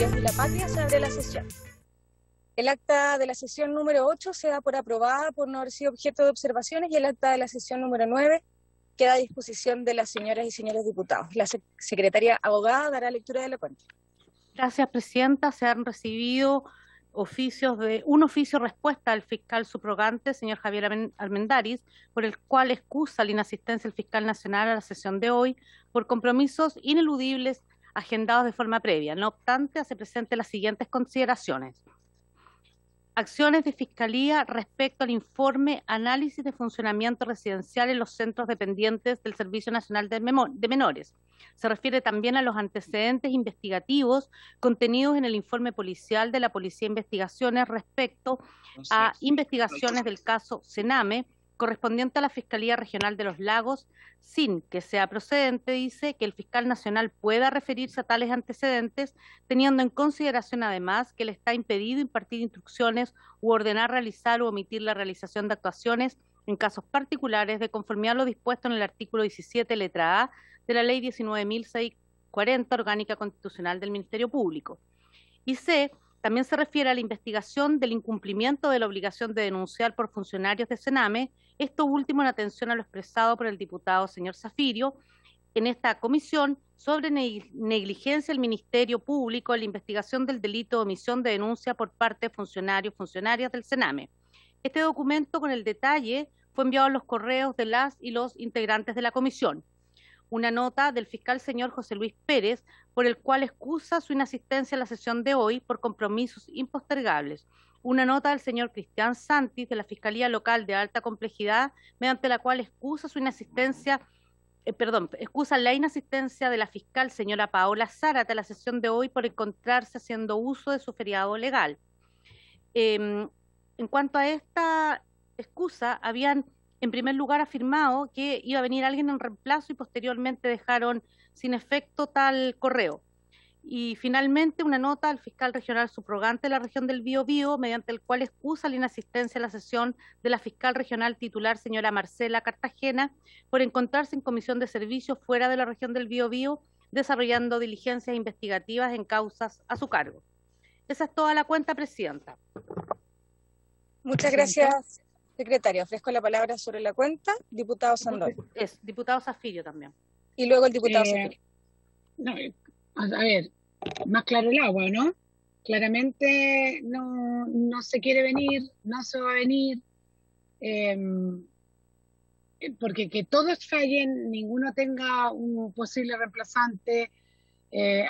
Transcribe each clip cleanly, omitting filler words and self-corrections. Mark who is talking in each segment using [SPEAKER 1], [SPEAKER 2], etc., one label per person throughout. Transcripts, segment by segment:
[SPEAKER 1] Dios y la patria, se abre la sesión. El acta de la sesión número 8 se da por aprobada por no haber sido objeto de observaciones y el acta de la sesión número 9 queda a disposición de las señoras y señores diputados. La secretaria abogada dará lectura de la cuenta.
[SPEAKER 2] Gracias, presidenta. Se han recibido un oficio respuesta del fiscal subrogante, señor Javier Armendáriz, por el cual excusa la inasistencia del fiscal nacional a la sesión de hoy por compromisos ineludibles agendados de forma previa. No obstante, hace presente las siguientes consideraciones. Acciones de Fiscalía respecto al informe Análisis de Funcionamiento Residencial en los Centros Dependientes del Servicio Nacional de Menores. Se refiere también a los antecedentes investigativos contenidos en el informe policial de la Policía de Investigaciones respecto a investigaciones del caso Sename, correspondiente a la Fiscalía Regional de los Lagos, sin que sea procedente, dice, que el fiscal nacional pueda referirse a tales antecedentes, teniendo en consideración además que le está impedido impartir instrucciones u ordenar realizar u omitir la realización de actuaciones en casos particulares de conformidad a lo dispuesto en el artículo 17, letra A, de la Ley 19.640, Orgánica Constitucional del Ministerio Público. Y C, también se refiere a la investigación del incumplimiento de la obligación de denunciar por funcionarios de Sename, esto último en atención a lo expresado por el diputado señor Zafirio en esta comisión sobre negligencia del Ministerio Público en la investigación del delito de omisión de denuncia por parte de funcionarias del Sename. Este documento con el detalle fue enviado a los correos de las y los integrantes de la comisión. Una nota del fiscal señor José Luis Pérez, por el cual excusa su inasistencia a la sesión de hoy por compromisos impostergables. Una nota del señor Cristian Santis, de la Fiscalía Local de Alta Complejidad, mediante la cual excusa la inasistencia de la fiscal señora Paola Zárate a la sesión de hoy por encontrarse haciendo uso de su feriado legal. En cuanto a esta excusa, habían en primer lugar afirmado que iba a venir alguien en reemplazo y posteriormente dejaron sin efecto tal correo. Y finalmente una nota al fiscal regional subrogante de la región del Biobío, mediante el cual excusa la inasistencia a la sesión de la fiscal regional titular señora Marcela Cartagena por encontrarse en comisión de servicios fuera de la región del Biobío, desarrollando diligencias investigativas en causas a su cargo. Esa es toda la cuenta, presidenta.
[SPEAKER 1] Muchas gracias, secretaria. Ofrezco la palabra sobre la cuenta. Diputado Sandón.
[SPEAKER 2] Es diputado Zafirio también.
[SPEAKER 1] Y luego el diputado Zafirio.
[SPEAKER 3] No, a ver, más claro el agua, ¿no? Claramente no se quiere venir, no se va a venir, porque que todos fallen, ninguno tenga un posible reemplazante,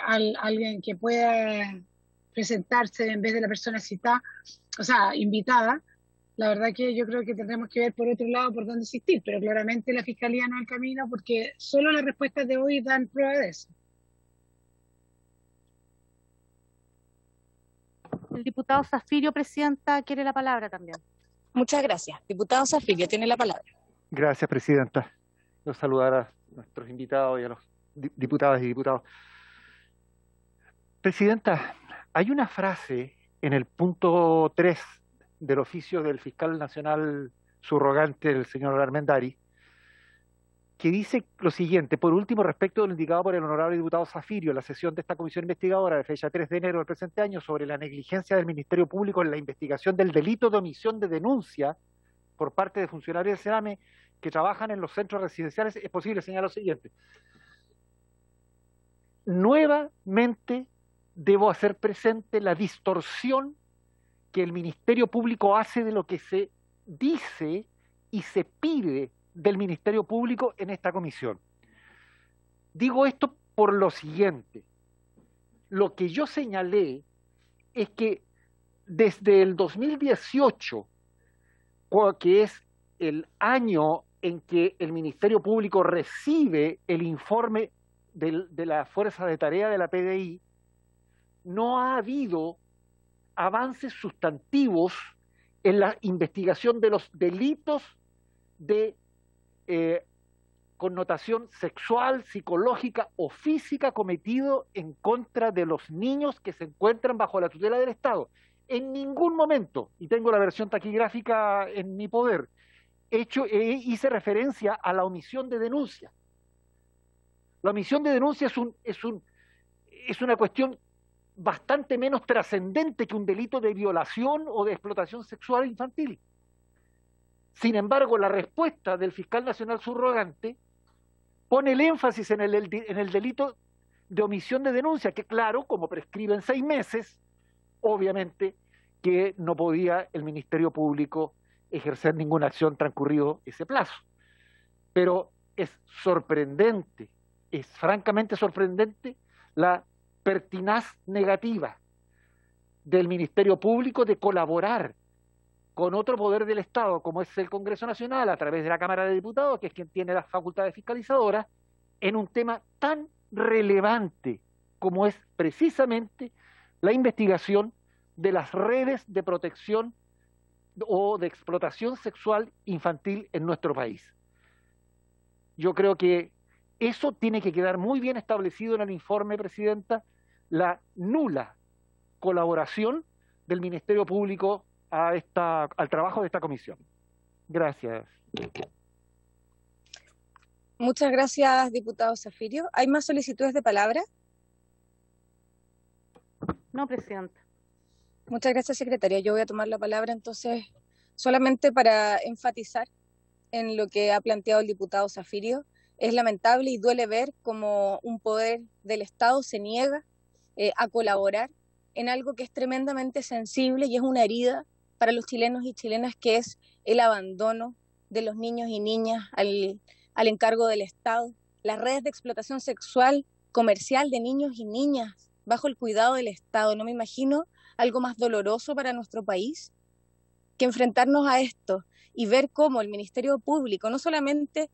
[SPEAKER 3] alguien que pueda presentarse en vez de la persona citada, o sea, invitada. La verdad que yo creo que tendremos que ver por otro lado por dónde insistir, pero claramente la Fiscalía no es el camino porque solo las respuestas de hoy dan prueba de eso.
[SPEAKER 2] El diputado Zafirio, presidenta, quiere la palabra también.
[SPEAKER 1] Muchas gracias. Diputado Zafirio, tiene la palabra.
[SPEAKER 4] Gracias, presidenta. Quiero saludar a nuestros invitados y a los diputadas y diputados. Presidenta, hay una frase en el punto 3 del oficio del fiscal nacional subrogante, el señor Armendáriz, que dice lo siguiente: por último, respecto de lo indicado por el honorable diputado Zafirio en la sesión de esta comisión investigadora de fecha 3 de enero del presente año sobre la negligencia del Ministerio Público en la investigación del delito de omisión de denuncia por parte de funcionarios del Sename que trabajan en los centros residenciales, es posible señalar lo siguiente. Nuevamente debo hacer presente la distorsión que el Ministerio Público hace de lo que se dice y se pide del Ministerio Público en esta comisión. Digo esto por lo siguiente. Lo que yo señalé es que desde el 2018, que es el año en que el Ministerio Público recibe el informe de la Fuerza de Tarea de la PDI, no ha habido avances sustantivos en la investigación de los delitos de connotación sexual, psicológica o física cometido en contra de los niños que se encuentran bajo la tutela del Estado. En ningún momento, y tengo la versión taquigráfica en mi poder, hice referencia a la omisión de denuncia. La omisión de denuncia es una cuestión bastante menos trascendente que un delito de violación o de explotación sexual infantil. Sin embargo, la respuesta del fiscal nacional subrogante pone el énfasis en el delito de omisión de denuncia, que claro, como prescribe en 6 meses, obviamente que no podía el Ministerio Público ejercer ninguna acción transcurrido ese plazo. Pero es sorprendente, es francamente sorprendente la pertinaz negativa del Ministerio Público de colaborar con otro poder del Estado, como es el Congreso Nacional, a través de la Cámara de Diputados, que es quien tiene las facultades fiscalizadoras, en un tema tan relevante como es precisamente la investigación de las redes de protección o de explotación sexual infantil en nuestro país. Yo creo que eso tiene que quedar muy bien establecido en el informe, Presidenta, la nula colaboración del Ministerio Público al trabajo de esta comisión. Gracias.
[SPEAKER 1] Muchas gracias, diputado Zafirio. ¿Hay más solicitudes de palabra?
[SPEAKER 2] No, Presidenta.
[SPEAKER 1] Muchas gracias, secretaria. Yo voy a tomar la palabra entonces solamente para enfatizar en lo que ha planteado el diputado Zafirio. Es lamentable y duele ver cómo un poder del Estado se niega a colaborar en algo que es tremendamente sensible y es una herida para los chilenos y chilenas, que es el abandono de los niños y niñas al encargo del Estado, las redes de explotación sexual comercial de niños y niñas bajo el cuidado del Estado. No me imagino algo más doloroso para nuestro país que enfrentarnos a esto y ver cómo el Ministerio Público no solamente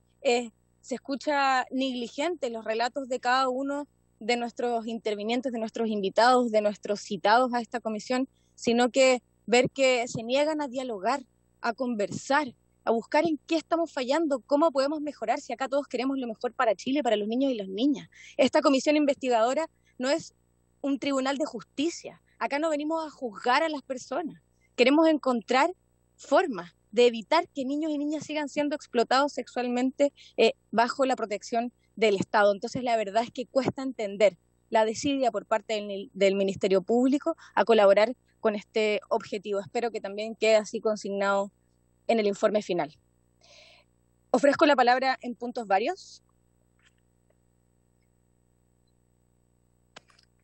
[SPEAKER 1] se escucha negligente en los relatos de cada uno de nuestros intervinientes, de nuestros invitados, de nuestros citados a esta comisión, sino que ver que se niegan a dialogar, a conversar, a buscar en qué estamos fallando, cómo podemos mejorar, si acá todos queremos lo mejor para Chile, para los niños y las niñas. Esta comisión investigadora no es un tribunal de justicia, acá no venimos a juzgar a las personas, queremos encontrar formas de evitar que niños y niñas sigan siendo explotados sexualmente bajo la protección del Estado. Entonces la verdad es que cuesta entender la desidia por parte del Ministerio Público a colaborar con este objetivo. Espero que también quede así consignado en el informe final. Ofrezco la palabra en puntos varios.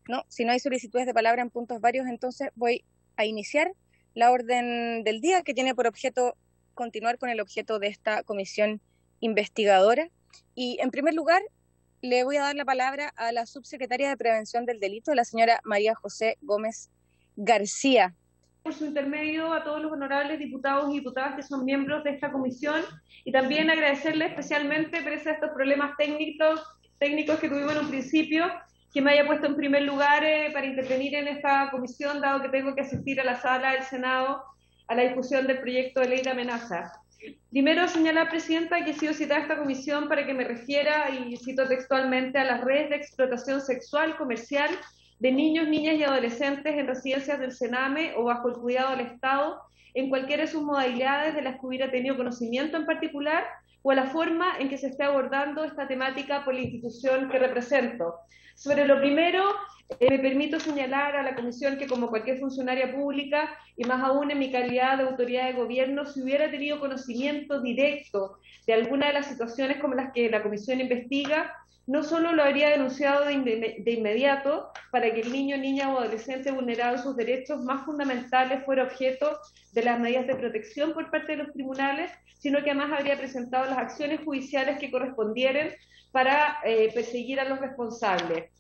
[SPEAKER 1] No, si no hay solicitudes de palabra en puntos varios, entonces voy a iniciar la orden del día, que tiene por objeto continuar con el objeto de esta comisión investigadora. Y en primer lugar, le voy a dar la palabra a la subsecretaria de Prevención del Delito, la señora María José Gómez García.
[SPEAKER 5] Por su intermedio a todos los honorables diputados y diputadas que son miembros de esta comisión, y también agradecerle especialmente pese a estos problemas técnicos que tuvimos en un principio, que me haya puesto en primer lugar para intervenir en esta comisión, dado que tengo que asistir a la sala del Senado a la discusión del proyecto de ley de amenaza. Primero, señalar, Presidenta, que he sido citada a esta comisión para que me refiera, y cito textualmente, a las redes de explotación sexual comercial de niños, niñas y adolescentes en residencias del Sename o bajo el cuidado del Estado, en cualquiera de sus modalidades de las que hubiera tenido conocimiento en particular, o a la forma en que se esté abordando esta temática por la institución que represento. Sobre lo primero, me permito señalar a la comisión que, como cualquier funcionaria pública, y más aún en mi calidad de autoridad de gobierno, si hubiera tenido conocimiento directo de alguna de las situaciones como las que la comisión investiga, no solo lo habría denunciado de inmediato para que el niño, niña o adolescente vulnerado en sus derechos más fundamentales fuera objeto de las medidas de protección por parte de los tribunales, sino que además habría presentado las acciones judiciales que correspondieran para perseguir a los responsables.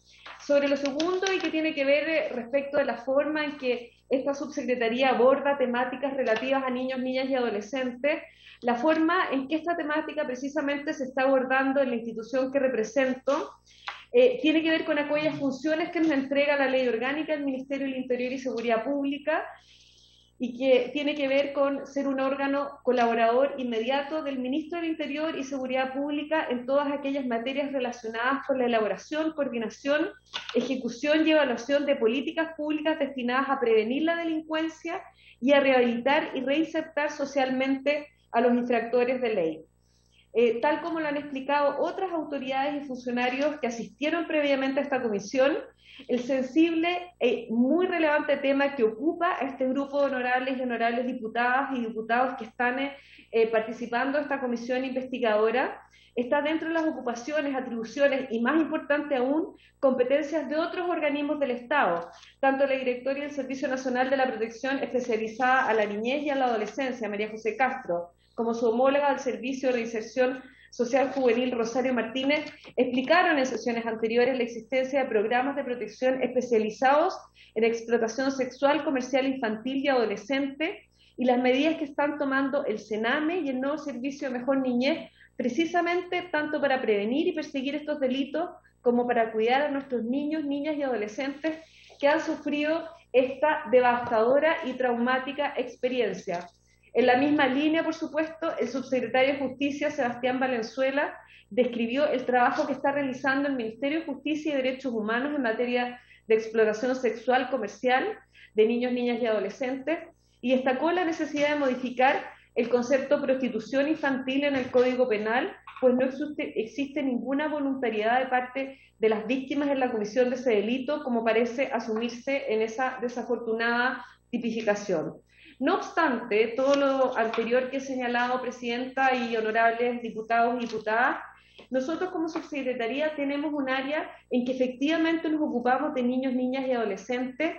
[SPEAKER 5] Sobre lo segundo, y que tiene que ver respecto de la forma en que esta subsecretaría aborda temáticas relativas a niños, niñas y adolescentes, la forma en que esta temática precisamente se está abordando en la institución que represento, tiene que ver con aquellas funciones que nos entrega la Ley Orgánica del Ministerio del Interior y Seguridad Pública, y que tiene que ver con ser un órgano colaborador inmediato del Ministro del Interior y Seguridad Pública en todas aquellas materias relacionadas con la elaboración, coordinación, ejecución y evaluación de políticas públicas destinadas a prevenir la delincuencia y a rehabilitar y reinsertar socialmente a los infractores de ley. tal como lo han explicado otras autoridades y funcionarios que asistieron previamente a esta comisión, el sensible y muy relevante tema que ocupa a este grupo de honorables y honorables diputadas y diputados que están participando en esta comisión investigadora está dentro de las ocupaciones, atribuciones y, más importante aún, competencias de otros organismos del Estado, tanto la Directoria del Servicio Nacional de la Protección especializada a la niñez y a la adolescencia, María José Castro, como su homóloga del Servicio de Reinserción Social Juvenil, Rosario Martínez, explicaron en sesiones anteriores la existencia de programas de protección especializados en explotación sexual, comercial, infantil y adolescente, y las medidas que están tomando el CENAME y el nuevo Servicio de Mejor Niñez, precisamente tanto para prevenir y perseguir estos delitos como para cuidar a nuestros niños, niñas y adolescentes que han sufrido esta devastadora y traumática experiencia. En la misma línea, por supuesto, el subsecretario de Justicia, Sebastián Valenzuela, describió el trabajo que está realizando el Ministerio de Justicia y Derechos Humanos en materia de explotación sexual comercial de niños, niñas y adolescentes, y destacó la necesidad de modificar el concepto de prostitución infantil en el Código Penal, pues no existe ninguna voluntariedad de parte de las víctimas en la comisión de ese delito, como parece asumirse en esa desafortunada tipificación. No obstante, todo lo anterior que he señalado, Presidenta y honorables diputados y diputadas, nosotros como subsecretaría tenemos un área en que efectivamente nos ocupamos de niños, niñas y adolescentes,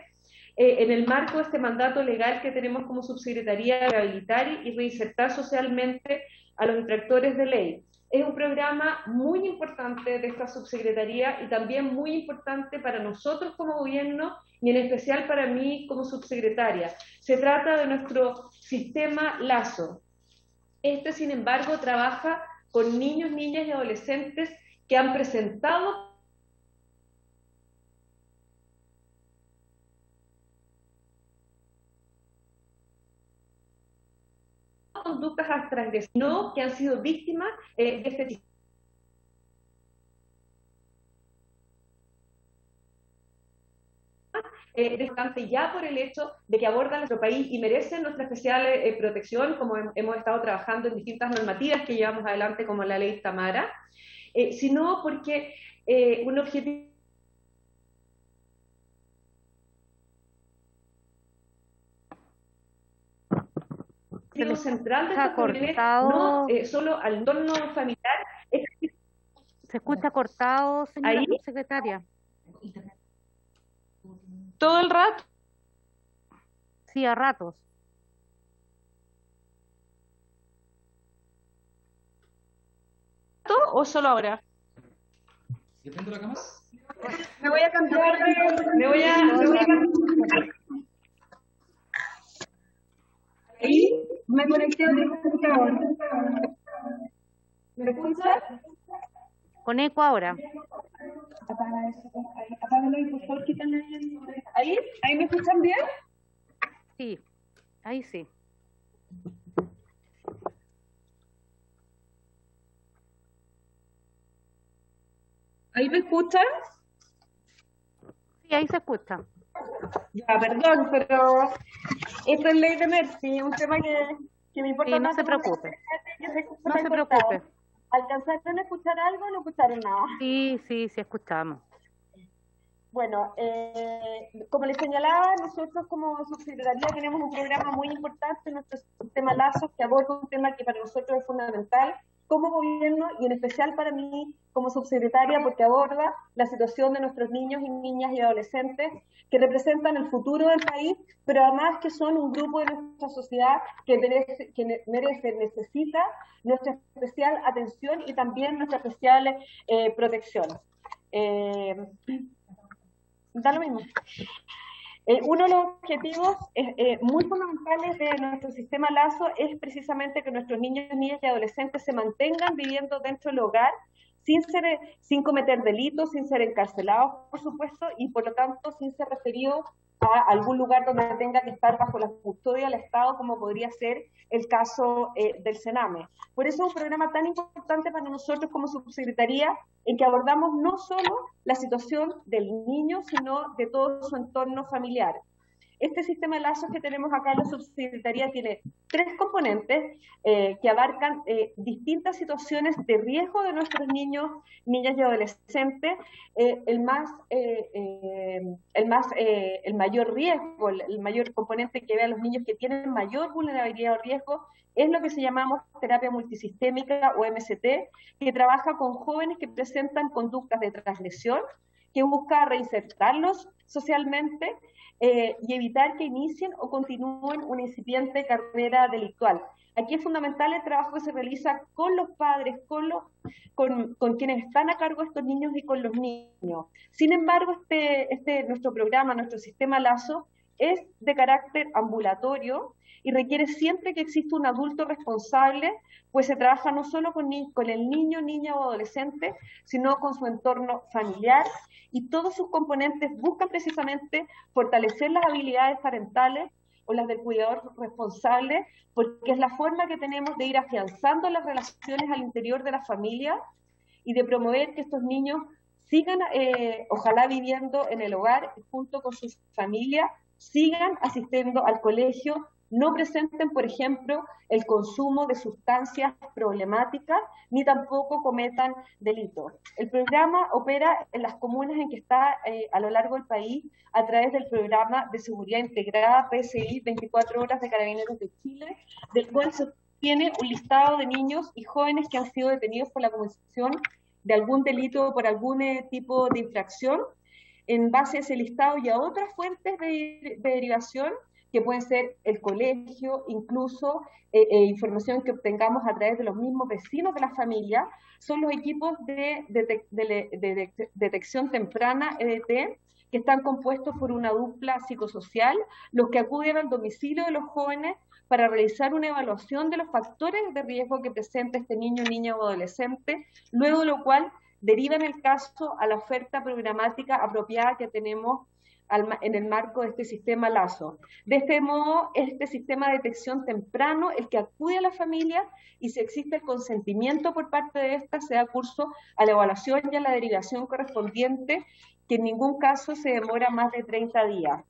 [SPEAKER 5] en el marco de este mandato legal que tenemos como subsecretaría de rehabilitar y reinsertar socialmente a los infractores de ley. Es un programa muy importante de esta subsecretaría y también muy importante para nosotros como gobierno y en especial para mí como subsecretaria. Se trata de nuestro sistema LAZO. Este, sin embargo, trabaja con niños, niñas y adolescentes que han presentado conductas transgresoras, que han sido víctimas de este sistema. Bastante ya por el hecho de que abordan nuestro país y merecen nuestra especial protección, como hemos estado trabajando en distintas normativas que llevamos adelante, como la ley Tamara, sino porque un objetivo central de esta cortado, no solo al entorno familiar.
[SPEAKER 2] Se escucha cortado, señora secretaria.
[SPEAKER 5] ¿Todo el rato?
[SPEAKER 2] Sí, a ratos.
[SPEAKER 5] ¿O solo ahora?
[SPEAKER 6] ¿Sí prendo la cámara?
[SPEAKER 5] Me voy a cambiar me voy a cambiar. Ahí me conecté a otro computador. ¿Me escucha?
[SPEAKER 2] Con eco ahora.
[SPEAKER 5] Apágalo y por favor quítale ahí. ¿Ahí me escuchan bien?
[SPEAKER 2] Sí, ahí sí.
[SPEAKER 5] ¿Ahí me escuchan?
[SPEAKER 2] Sí, ahí se escucha.
[SPEAKER 5] Ya, perdón, pero esto es ley de Mercy, un tema que me importa.
[SPEAKER 2] Sí, no se preocupe. No se preocupe.
[SPEAKER 5] ¿Alcanzaron a escuchar algo o no escucharon nada?
[SPEAKER 2] Sí, escuchamos.
[SPEAKER 5] Bueno, como les señalaba, nosotros como subsecretaría tenemos un programa muy importante en nuestro sistema LAZO que aborda un tema que para nosotros es fundamental como gobierno y en especial para mí como subsecretaria porque aborda la situación de nuestros niños y niñas y adolescentes que representan el futuro del país, pero además que son un grupo de nuestra sociedad que necesita nuestra especial atención y también nuestra especial protección. Da lo mismo. Uno de los objetivos muy fundamentales de nuestro sistema LAZO es precisamente que nuestros niños, niñas y adolescentes se mantengan viviendo dentro del hogar sin cometer delitos, sin ser encarcelados, por supuesto, y por lo tanto sin ser referidos a algún lugar donde tenga que estar bajo la custodia del Estado, como podría ser el caso del CENAME. Por eso es un programa tan importante para nosotros como subsecretaría, en que abordamos no solo la situación del niño, sino de todo su entorno familiar.
[SPEAKER 7] este sistema de lazos que tenemos acá en la subsecretaría tiene 3 componentes que abarcan distintas situaciones de riesgo de nuestros niños, niñas y adolescentes. El mayor riesgo, el mayor componente que ve a los niños que tienen mayor vulnerabilidad o riesgo es lo que se llamamos terapia multisistémica o MST, que trabaja con jóvenes que presentan conductas de transgresión, que busca reinsertarlos socialmente y evitar que inicien o continúen una incipiente carrera delictual. Aquí es fundamental el trabajo que se realiza con los padres, con quienes están a cargo de estos niños y con los niños. Sin embargo, nuestro programa, nuestro sistema Lazo, es de carácter ambulatorio y requiere siempre que exista un adulto responsable, pues se trabaja no solo con el niño, niña o adolescente, sino con su entorno familiar, y todos sus componentes buscan precisamente fortalecer las habilidades parentales o las del cuidador responsable, porque es la forma que tenemos de ir afianzando las relaciones al interior de la familia y de promover que estos niños sigan, ojalá viviendo en el hogar junto con sus familias, sigan asistiendo al colegio, no presenten, por ejemplo, el consumo de sustancias problemáticas, ni tampoco cometan delitos. El programa opera en las comunas en que está a lo largo del país a través del programa de seguridad integrada PSI 24 horas de Carabineros de Chile, del cual se obtiene un listado de niños y jóvenes que han sido detenidos por la comisión de algún delito o por algún tipo de infracción. En base a ese listado y a otras fuentes de derivación, que pueden ser el colegio, incluso información que obtengamos a través de los mismos vecinos de la familia, son los equipos de detección temprana, EDT, que están compuestos por una dupla psicosocial, los que acuden al domicilio de los jóvenes para realizar una evaluación de los factores de riesgo que presenta este niño, niña o adolescente, luego de lo cual derivan el caso a la oferta programática apropiada que tenemos en el marco de este sistema Lazo. De este modo, este sistema de detección temprano, el que acude a la familia y si existe el consentimiento por parte de esta, se da curso a la evaluación y a la derivación correspondiente, que en ningún caso se demora más de 30 días.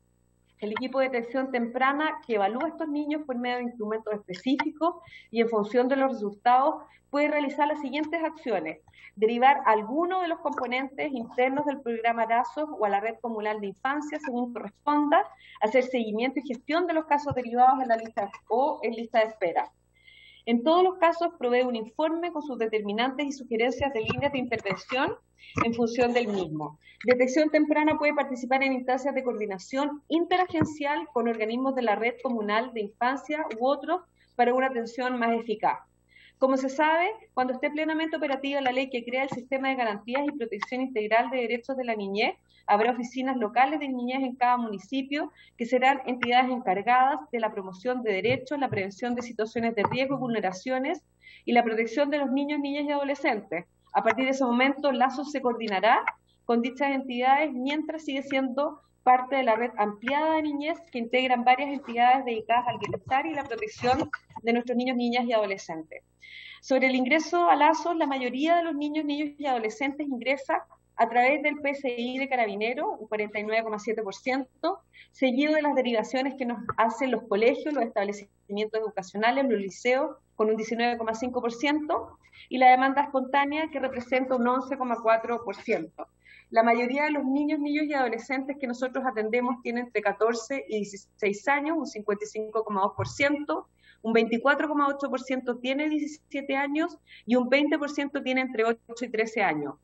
[SPEAKER 7] El equipo de detección temprana que evalúa a estos niños por medio de instrumentos específicos y en función de los resultados puede realizar las siguientes acciones: derivar alguno de los componentes internos del programa Lazos o a la red comunal de infancia según corresponda, hacer seguimiento y gestión de los casos derivados en la lista o en lista de espera. En todos los casos provee un informe con sus determinantes y sugerencias de líneas de intervención en función del mismo. Detección temprana puede participar en instancias de coordinación interagencial con organismos de la red comunal de infancia u otros para una atención más eficaz. Como se sabe, cuando esté plenamente operativa la ley que crea el sistema de garantías y protección integral de derechos de la niñez, habrá oficinas locales de niñez en cada municipio que serán entidades encargadas de la promoción de derechos, la prevención de situaciones de riesgo y vulneraciones y la protección de los niños, niñas y adolescentes. A partir de ese momento, Lazos se coordinará con dichas entidades mientras sigue siendo parte de la red ampliada de niñez que integran varias entidades dedicadas al bienestar y la protección de nuestros niños, niñas y adolescentes. Sobre el ingreso a Lazos, la mayoría de los niños, niños y adolescentes ingresa a través del PSI de Carabineros, un 49,7%, seguido de las derivaciones que nos hacen los colegios, los establecimientos educacionales, los liceos, con un 19,5%, y la demanda espontánea, que representa un 11,4%. La mayoría de los niños, niños y adolescentes que nosotros atendemos tienen entre 14 y 16 años, un 55,2%, un 24,8% tiene 17 años y un 20% tiene entre 8 y 13 años.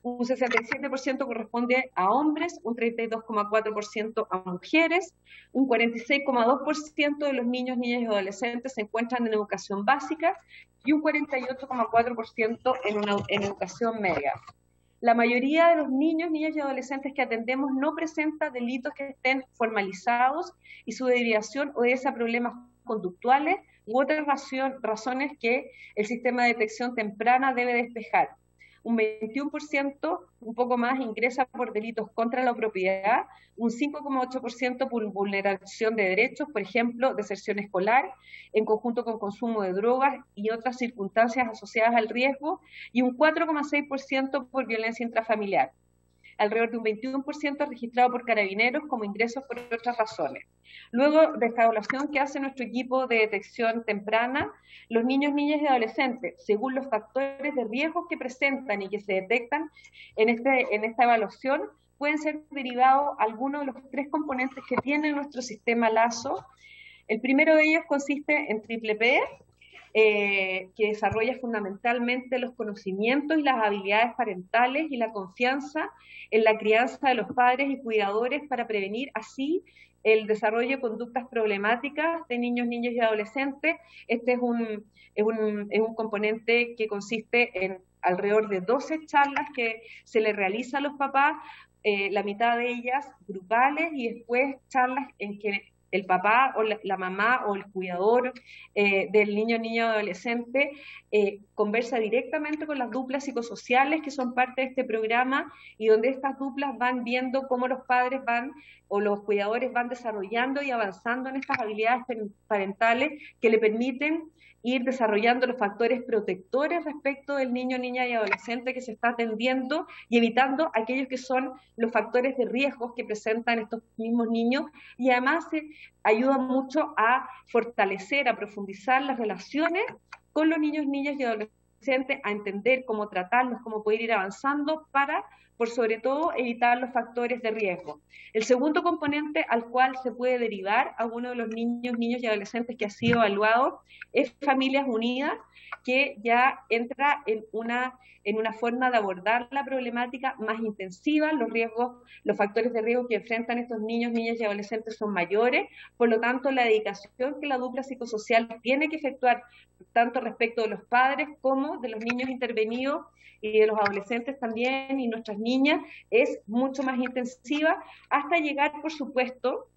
[SPEAKER 7] Un 67% corresponde a hombres, un 32,4% a mujeres, un 46,2% de los niños, niñas y adolescentes se encuentran en educación básica y un 48,4% en educación media. La mayoría de los niños, niñas y adolescentes que atendemos no presenta delitos que estén formalizados y su derivación obedece a problemas conductuales u otras razones que el sistema de detección temprana debe despejar. Un 21%, un poco más, ingresa por delitos contra la propiedad, un 5,8% por vulneración de derechos, por ejemplo, deserción escolar, en conjunto con consumo de drogas y otras circunstancias asociadas al riesgo, y un 4,6% por violencia intrafamiliar. alrededor de un 21% registrado por Carabineros como ingresos por otras razones. Luego de esta evaluación que hace nuestro equipo de detección temprana, los niños, niñas y adolescentes, según los factores de riesgo que presentan y que se detectan en esta evaluación, pueden ser derivados algunos de los 3 componentes que tiene nuestro sistema LASO. El primero de ellos consiste en triple P, que desarrolla fundamentalmente los conocimientos y las habilidades parentales y la confianza en la crianza de los padres y cuidadores para prevenir así el desarrollo de conductas problemáticas de niños, niñas y adolescentes. Este es un componente que consiste en alrededor de 12 charlas que se le realiza a los papás, la mitad de ellas grupales, y después charlas en que el papá o la mamá o el cuidador del niño, niña o adolescente conversa directamente con las duplas psicosociales que son parte de este programa, y donde estas duplas van viendo cómo los padres van o los cuidadores van desarrollando y avanzando en estas habilidades parentales que le permiten ir desarrollando los factores protectores respecto del niño, niña y adolescente que se está atendiendo, y evitando aquellos que son los factores de riesgos que presentan estos mismos niños, y además ayuda mucho a fortalecer, a profundizar las relaciones con los niños, niñas y adolescentes, a entender cómo tratarlos, cómo poder ir avanzando para, por sobre todo, evitar los factores de riesgo. El segundo componente al cual se puede derivar a uno de los niños, niñas y adolescentes que ha sido evaluado es Familias Unidas, que ya entra en una forma de abordar la problemática más intensiva. Los riesgos, los factores de riesgo que enfrentan estos niños, niñas y adolescentes son mayores, por lo tanto la dedicación que la dupla psicosocial tiene que efectuar tanto respecto de los padres como de los niños intervenidos y de los adolescentes también, y nuestras niñas, es mucho más intensiva, hasta llegar, por supuesto,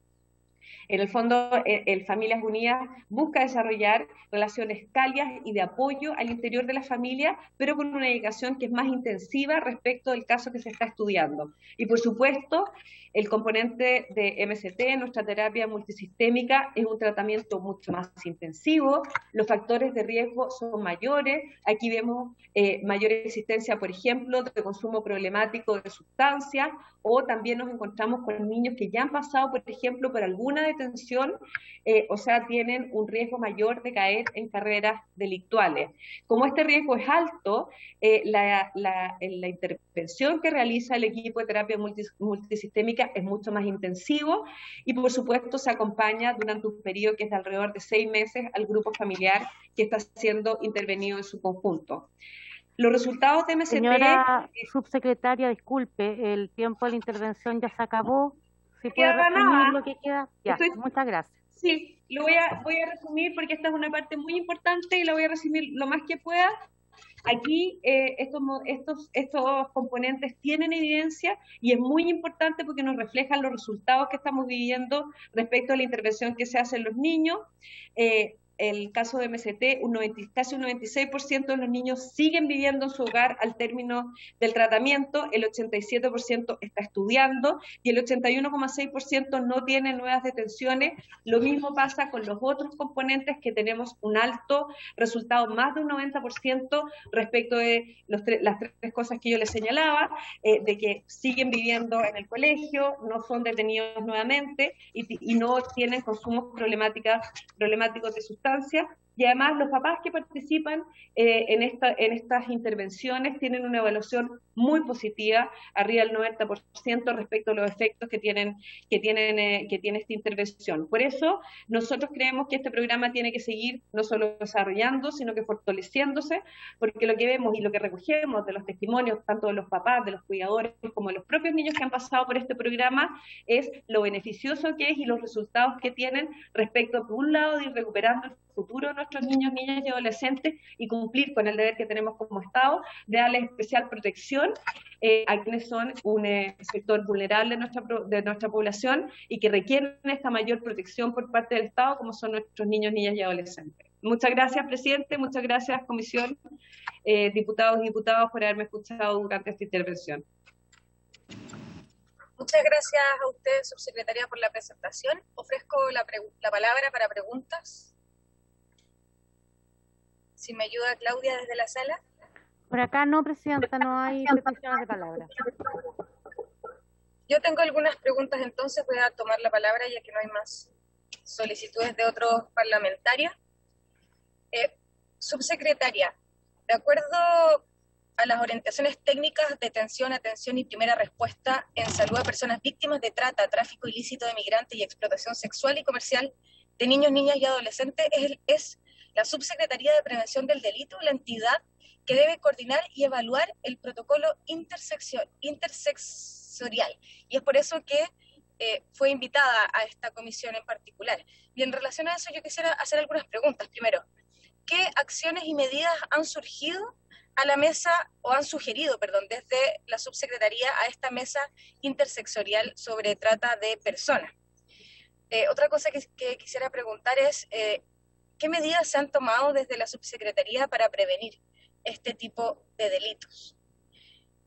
[SPEAKER 7] en el fondo, el Familias Unidas busca desarrollar relaciones cálidas y de apoyo al interior de la familia, pero con una dedicación que es más intensiva respecto del caso que se está estudiando. Y por supuesto, el componente de MST, nuestra terapia multisistémica, es un tratamiento mucho más intensivo, los factores de riesgo son mayores, aquí vemos mayor existencia, por ejemplo, de consumo problemático de sustancias, o también nos encontramos con niños que ya han pasado, por ejemplo, por alguna detención, o sea, tienen un riesgo mayor de caer en carreras delictuales. Como este riesgo es alto, la intervención que realiza el equipo de terapia multisistémica es mucho más intensivo, y por supuesto se acompaña durante un periodo que es de alrededor de 6 meses al grupo familiar que está siendo intervenido en su conjunto. Los resultados de MST...
[SPEAKER 2] Señora subsecretaria, disculpe, el tiempo de la intervención ya se acabó. Si puede resumir lo que queda. Ya, muchas gracias.
[SPEAKER 7] Sí, voy a resumir porque esta es una parte muy importante y la voy a resumir lo más que pueda. Aquí estos componentes tienen evidencia y es muy importante porque nos reflejan los resultados que estamos viviendo respecto a la intervención que se hace en los niños. El caso de MST, casi un 96% de los niños siguen viviendo en su hogar al término del tratamiento, el 87% está estudiando y el 81,6% no tiene nuevas detenciones. Lo mismo pasa con los otros componentes, que tenemos un alto resultado, más de un 90% respecto de las 3 cosas que yo les señalaba, de que siguen viviendo en el colegio, no son detenidos nuevamente y no tienen consumos problemáticos de sustancias. Y además los papás que participan en estas intervenciones tienen una evaluación muy positiva, arriba del 90% respecto a los efectos que tiene esta intervención. Por eso nosotros creemos que este programa tiene que seguir no solo desarrollando, sino que fortaleciéndose, porque lo que vemos y lo que recogemos de los testimonios, tanto de los papás, de los cuidadores, como de los propios niños que han pasado por este programa, es lo beneficioso que es y los resultados que tienen respecto, por un lado, de ir recuperando el futuro de nuestros niños, niñas y adolescentes y cumplir con el deber que tenemos como Estado de darles especial protección a quienes son un sector vulnerable de nuestra población y que requieren esta mayor protección por parte del Estado, como son nuestros niños, niñas y adolescentes. Muchas gracias, presidente, muchas gracias, comisión, diputados y diputadas, por haberme escuchado durante esta intervención.
[SPEAKER 1] Muchas gracias a usted, subsecretaria, por la presentación. Ofrezco la palabra para preguntas. Si me ayuda Claudia desde la sala.
[SPEAKER 2] Por acá no, presidenta, no hay peticiones de palabra.
[SPEAKER 1] Yo tengo algunas preguntas, entonces voy a tomar la palabra ya que no hay más solicitudes de otros parlamentarios. Subsecretaria, de acuerdo a las orientaciones técnicas de detención, atención y primera respuesta en salud a personas víctimas de trata, tráfico ilícito de migrantes y explotación sexual y comercial de niños, niñas y adolescentes, es la Subsecretaría de Prevención del Delito la entidad que debe coordinar y evaluar el protocolo intersectorial. Y es por eso que fue invitada a esta comisión en particular. Y en relación a eso yo quisiera hacer algunas preguntas. Primero, ¿qué acciones y medidas han surgido a la mesa, o han sugerido, perdón, desde la subsecretaría a esta mesa intersectorial sobre trata de personas? Otra cosa que quisiera preguntar es, ¿qué medidas se han tomado desde la subsecretaría para prevenir este tipo de delitos?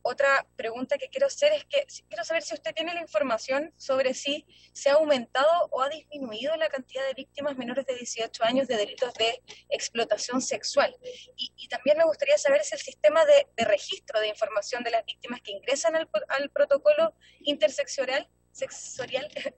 [SPEAKER 1] Otra pregunta que quiero hacer es que quiero saber si usted tiene la información sobre si se ha aumentado o ha disminuido la cantidad de víctimas menores de 18 años de delitos de explotación sexual. Y también me gustaría saber si el sistema de registro de información de las víctimas que ingresan al protocolo intersectorial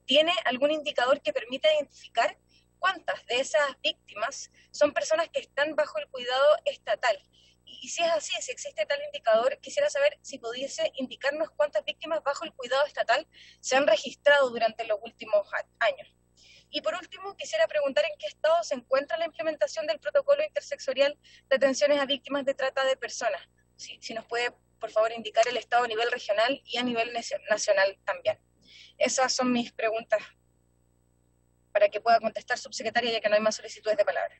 [SPEAKER 1] tiene algún indicador que permita identificar cuántas de esas víctimas son personas que están bajo el cuidado estatal. Y si es así, si existe tal indicador, quisiera saber si pudiese indicarnos cuántas víctimas bajo el cuidado estatal se han registrado durante los últimos años. Y por último, quisiera preguntar en qué estado se encuentra la implementación del protocolo intersectorial de atenciones a víctimas de trata de personas. Si nos puede, por favor, indicar el estado a nivel regional y a nivel nacional también. Esas son mis preguntas para que pueda contestar, subsecretaria, ya que no hay más solicitudes de palabra.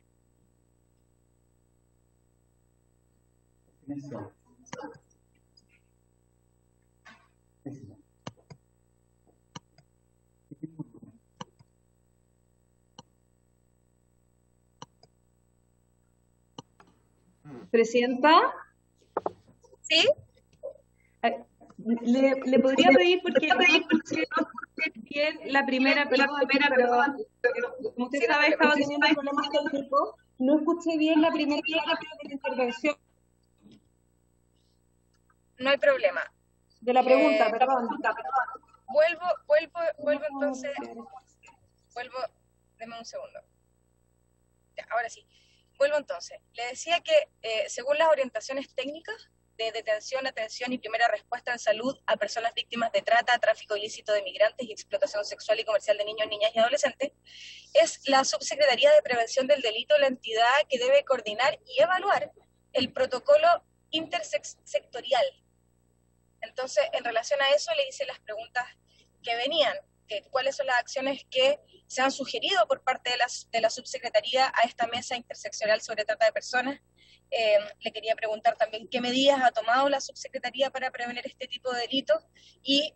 [SPEAKER 5] Presidenta. ¿Sí? Le podría pedir porque no escuché bien la primera, pero como usted sabe, estaba teniendo problemas técnicos, no escuché bien la primera intervención.
[SPEAKER 1] No hay problema.
[SPEAKER 5] De la pregunta, perdón.
[SPEAKER 1] Vuelvo entonces. Deme un segundo. Ya, ahora sí. Vuelvo entonces. Le decía que según las orientaciones técnicas de detención, atención y primera respuesta en salud a personas víctimas de trata, tráfico ilícito de migrantes y explotación sexual y comercial de niños, niñas y adolescentes, es la Subsecretaría de Prevención del Delito la entidad que debe coordinar y evaluar el protocolo intersectorial. Entonces, en relación a eso, le hice las preguntas que venían, que cuáles son las acciones que se han sugerido por parte de la subsecretaría a esta mesa intersectorial sobre trata de personas. Le quería preguntar también qué medidas ha tomado la subsecretaría para prevenir este tipo de delitos y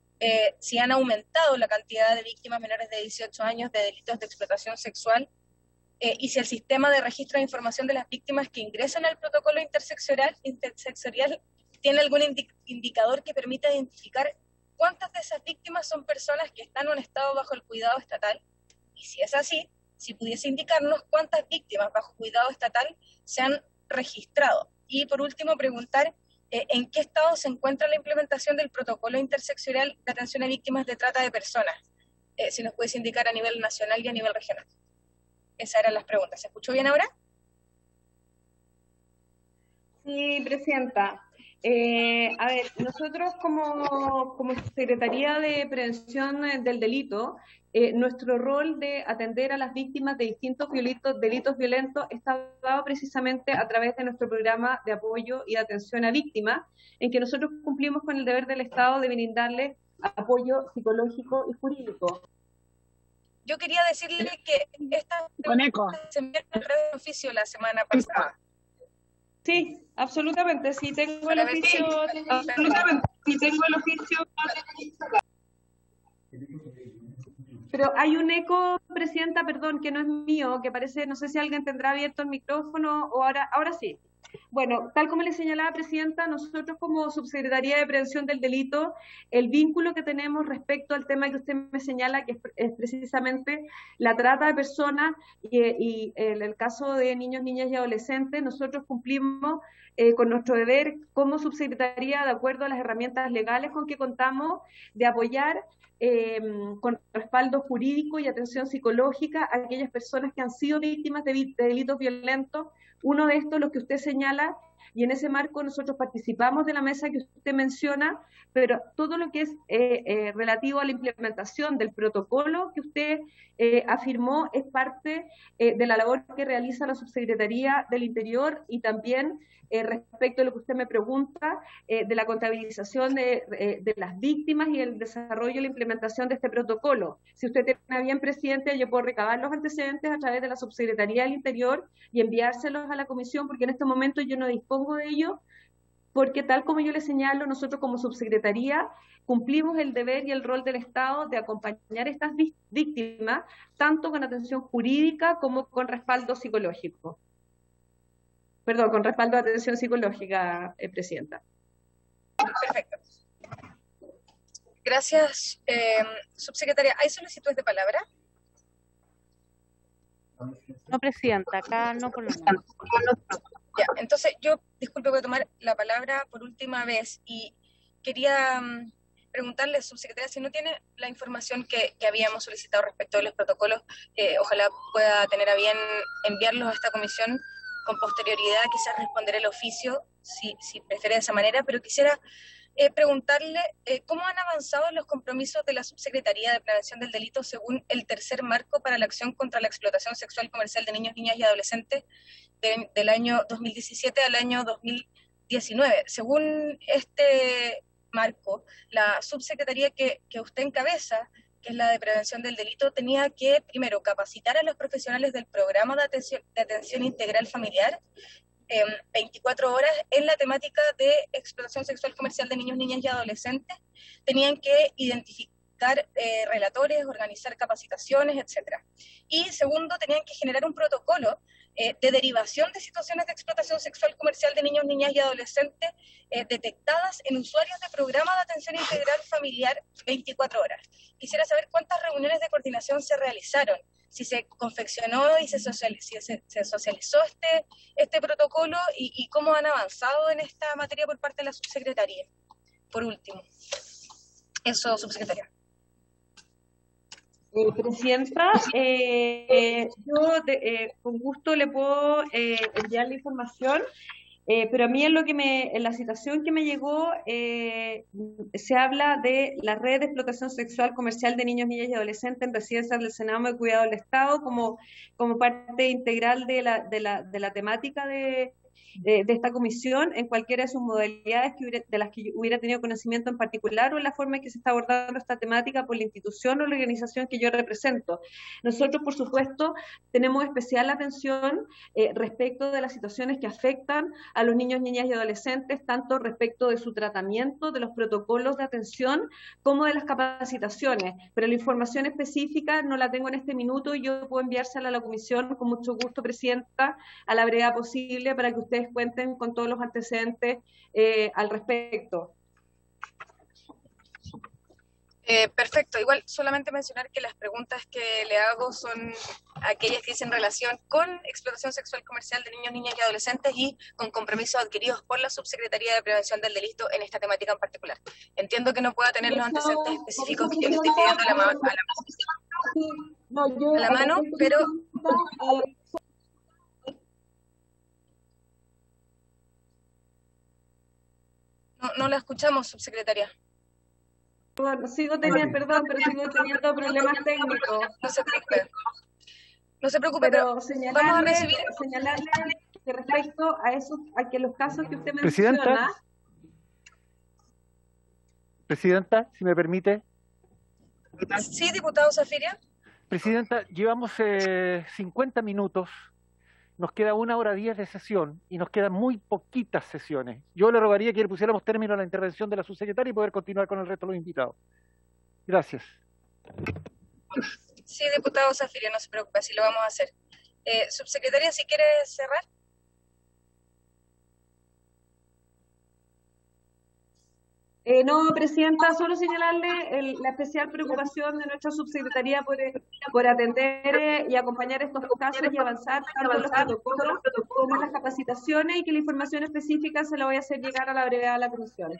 [SPEAKER 1] si han aumentado la cantidad de víctimas menores de 18 años de delitos de explotación sexual y si el sistema de registro de información de las víctimas que ingresan al protocolo intersectorial tiene algún indicador que permita identificar cuántas de esas víctimas son personas que están en un estado bajo el cuidado estatal, y si es así, si pudiese indicarnos cuántas víctimas bajo cuidado estatal se han registrado. Y por último, preguntar en qué estado se encuentra la implementación del protocolo intersectorial de atención a víctimas de trata de personas, si nos puedes indicar a nivel nacional y a nivel regional. Esas eran las preguntas. ¿Se escuchó bien ahora?
[SPEAKER 5] Sí, presidenta. A ver, nosotros como Secretaría de Prevención del Delito, nuestro rol de atender a las víctimas de distintos delitos violentos está dado precisamente a través de nuestro programa de apoyo y atención a víctimas, en que nosotros cumplimos con el deber del Estado de brindarle apoyo psicológico y jurídico.
[SPEAKER 1] Yo quería decirle que esta se envió en el oficio la semana pasada.
[SPEAKER 5] Sí, absolutamente, sí tengo el oficio. Pero hay un eco, presidenta, perdón, que no es mío, que parece, no sé si alguien tendrá abierto el micrófono o ahora sí.
[SPEAKER 7] Bueno, tal como le señalaba, Presidenta, nosotros como Subsecretaría de Prevención del Delito, el vínculo que tenemos respecto al tema que usted me señala, que es precisamente la trata de personas y en el caso de niños, niñas y adolescentes, nosotros cumplimos con nuestro deber como Subsecretaría, de acuerdo a las herramientas legales con que contamos, de apoyar con respaldo jurídico y atención psicológica a aquellas personas que han sido víctimas de delitos violentos. Uno de estos, lo que usted señala, y en ese marco nosotros participamos de la mesa que usted menciona, pero todo lo que es relativo a la implementación del protocolo que usted afirmó es parte de la labor que realiza la Subsecretaría del Interior y también respecto a lo que usted me pregunta, de la contabilización de las víctimas y el desarrollo y la implementación de este protocolo. Si usted tiene a bien, Presidente, yo puedo recabar los antecedentes a través de la Subsecretaría del Interior y enviárselos a la Comisión, porque en este momento yo no dispongo de ello, porque tal como yo le señalo, nosotros como Subsecretaría cumplimos el deber y el rol del Estado de acompañar a estas víctimas, tanto con atención jurídica como con respaldo psicológico. Perdón, con respaldo de atención psicológica, Presidenta.
[SPEAKER 1] Perfecto. Gracias, Subsecretaria. ¿Hay solicitudes de palabra?
[SPEAKER 2] No, Presidenta, acá no por lo menos.
[SPEAKER 1] Ya, entonces yo, disculpe, voy a tomar la palabra por última vez y quería preguntarle, Subsecretaria, si no tiene la información que habíamos solicitado respecto de los protocolos, ojalá pueda tener a bien enviarlos a esta comisión con posterioridad, quizás responder el oficio, si prefiere de esa manera, pero quisiera preguntarle cómo han avanzado los compromisos de la Subsecretaría de Prevención del Delito según el tercer marco para la acción contra la explotación sexual comercial de niños, niñas y adolescentes del año 2017 al año 2019. Según este marco, la Subsecretaría que usted encabeza, que es la de Prevención del Delito, tenía que, primero, capacitar a los profesionales del programa de atención integral familiar 24 horas en la temática de explotación sexual comercial de niños, niñas y adolescentes. Tenían que identificar relatores, organizar capacitaciones, etc. Y segundo, tenían que generar un protocolo de derivación de situaciones de explotación sexual comercial de niños, niñas y adolescentes detectadas en usuarios de programa de atención integral familiar 24 horas. Quisiera saber cuántas reuniones de coordinación se realizaron, si se confeccionó y se socializó este protocolo y cómo han avanzado en esta materia por parte de la Subsecretaría. Por último, eso, Subsecretaria.
[SPEAKER 7] Presidenta, yo con gusto le puedo enviar la información, pero a mí en la citación que me llegó se habla de la red de explotación sexual comercial de niños, niñas y adolescentes en residencias del Senado de Cuidado del Estado como parte integral de la temática de esta comisión en cualquiera de sus modalidades de las que hubiera tenido conocimiento en particular o en la forma en que se está abordando esta temática por la institución o la organización que yo represento. Nosotros, por supuesto, tenemos especial atención respecto de las situaciones que afectan a los niños, niñas y adolescentes, tanto respecto de su tratamiento, de los protocolos de atención, como de las capacitaciones, pero la información específica no la tengo en este minuto y yo puedo enviársela a la comisión con mucho gusto, Presidenta, a la brevedad posible para que ustedes cuenten con todos los antecedentes al respecto.
[SPEAKER 1] Perfecto. Igual solamente mencionar que las preguntas que le hago son aquellas que dicen relación con explotación sexual comercial de niños, niñas y adolescentes y con compromisos adquiridos por la Subsecretaría de Prevención del Delito en esta temática en particular. Entiendo que no pueda tener los antecedentes específicos que yo le estoy pidiendo a la mano, pero... No la escuchamos, Subsecretaria.
[SPEAKER 7] Sigo teniendo problemas técnicos.
[SPEAKER 1] No se preocupe, pero vamos a recibir...
[SPEAKER 7] señalarle que respecto a que los casos que usted menciona...
[SPEAKER 4] Presidenta, si me permite.
[SPEAKER 1] Sí, diputado Zafiria.
[SPEAKER 4] Presidenta, llevamos 50 minutos. Nos queda 1h10 de sesión y nos quedan muy poquitas sesiones. Yo le rogaría que le pusiéramos término a la intervención de la subsecretaria y poder continuar con el resto de los invitados. Gracias.
[SPEAKER 1] Sí, diputado Zafiria, no se preocupe, así lo vamos a hacer. Subsecretaria, si quiere cerrar.
[SPEAKER 7] No, Presidenta, solo señalarle la especial preocupación de nuestra subsecretaría por atender y acompañar estos casos y avanzar tanto en los protocolos como en las capacitaciones, y que la información específica se la voy a hacer llegar a la brevedad a la Comisión.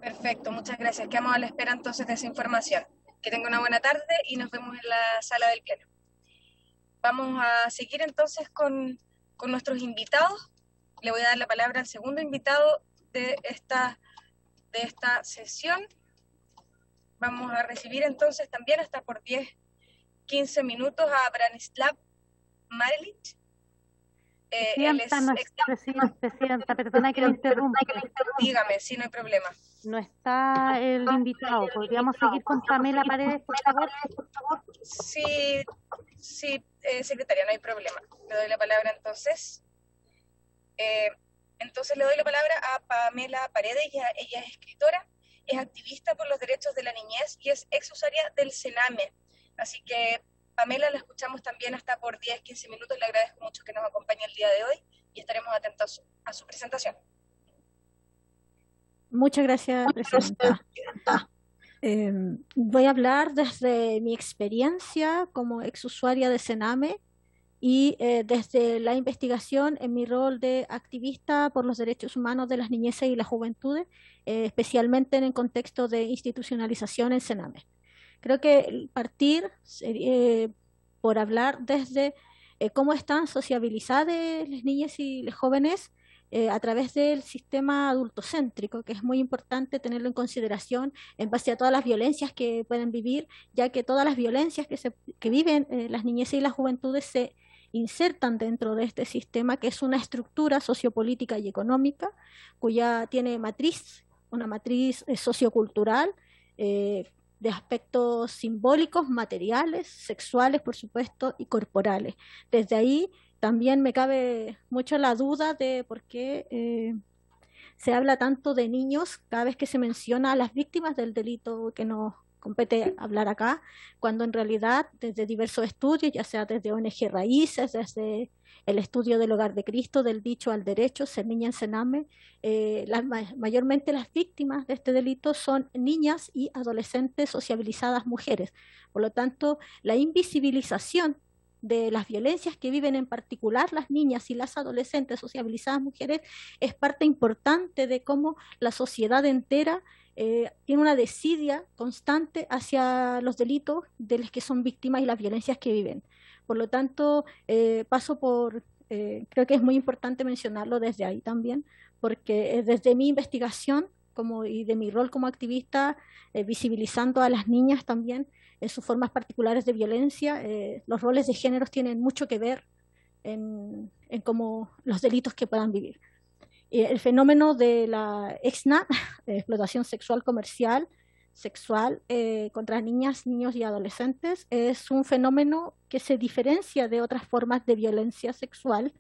[SPEAKER 1] Perfecto, muchas gracias. Quedamos a la espera entonces de esa información. Que tenga una buena tarde y nos vemos en la sala del Pleno. Vamos a seguir entonces con nuestros invitados. Le voy a dar la palabra al segundo invitado de esta sesión. Vamos a recibir entonces también hasta por 10-15 minutos a Branislav Marelic.
[SPEAKER 2] Presidenta, perdona que le interrumpa.
[SPEAKER 1] Dígame, si no hay problema.
[SPEAKER 2] No está el invitado. ¿Podríamos seguir con Pamela Paredes, por favor?
[SPEAKER 1] Sí, secretaria, no hay problema. Le doy la palabra entonces. Entonces le doy la palabra a Pamela Paredes. Ella es escritora, es activista por los derechos de la niñez y es ex usuaria del Sename. Así que, Pamela, la escuchamos también hasta por 10-15 minutos. Le agradezco mucho que nos acompañe el día de hoy y estaremos atentos a su presentación.
[SPEAKER 8] Muchas gracias, Presidenta. Voy a hablar desde mi experiencia como ex usuaria de Sename y desde la investigación en mi rol de activista por los derechos humanos de las niñeces y las juventudes, especialmente en el contexto de institucionalización en Sename. Creo que partir por hablar desde cómo están sociabilizadas las niñas y los jóvenes a través del sistema adultocéntrico, que es muy importante tenerlo en consideración en base a todas las violencias que pueden vivir, ya que todas las violencias que viven las niñeces y las juventudes se insertan dentro de este sistema, que es una estructura sociopolítica y económica, cuya tiene una matriz sociocultural, de aspectos simbólicos, materiales, sexuales, por supuesto, y corporales. Desde ahí también me cabe mucho la duda de por qué se habla tanto de niños cada vez que se menciona a las víctimas del delito que nos compete hablar acá, cuando en realidad desde diversos estudios, ya sea desde ONG Raíces, desde el estudio del Hogar de Cristo, del dicho al derecho, Ser Niña en Sename, mayormente las víctimas de este delito son niñas y adolescentes sociabilizadas mujeres. Por lo tanto, la invisibilización de las violencias que viven en particular las niñas y las adolescentes sociabilizadas mujeres es parte importante de cómo la sociedad entera tiene una desidia constante hacia los delitos de los que son víctimas y las violencias que viven. Por lo tanto, creo que es muy importante mencionarlo desde ahí también, porque desde mi investigación y de mi rol como activista, visibilizando a las niñas también en sus formas particulares de violencia, los roles de géneros tienen mucho que ver en cómo los delitos que puedan vivir. El fenómeno de la EXNA, de explotación sexual comercial, contra niñas, niños y adolescentes, es un fenómeno que se diferencia de otras formas de violencia sexual,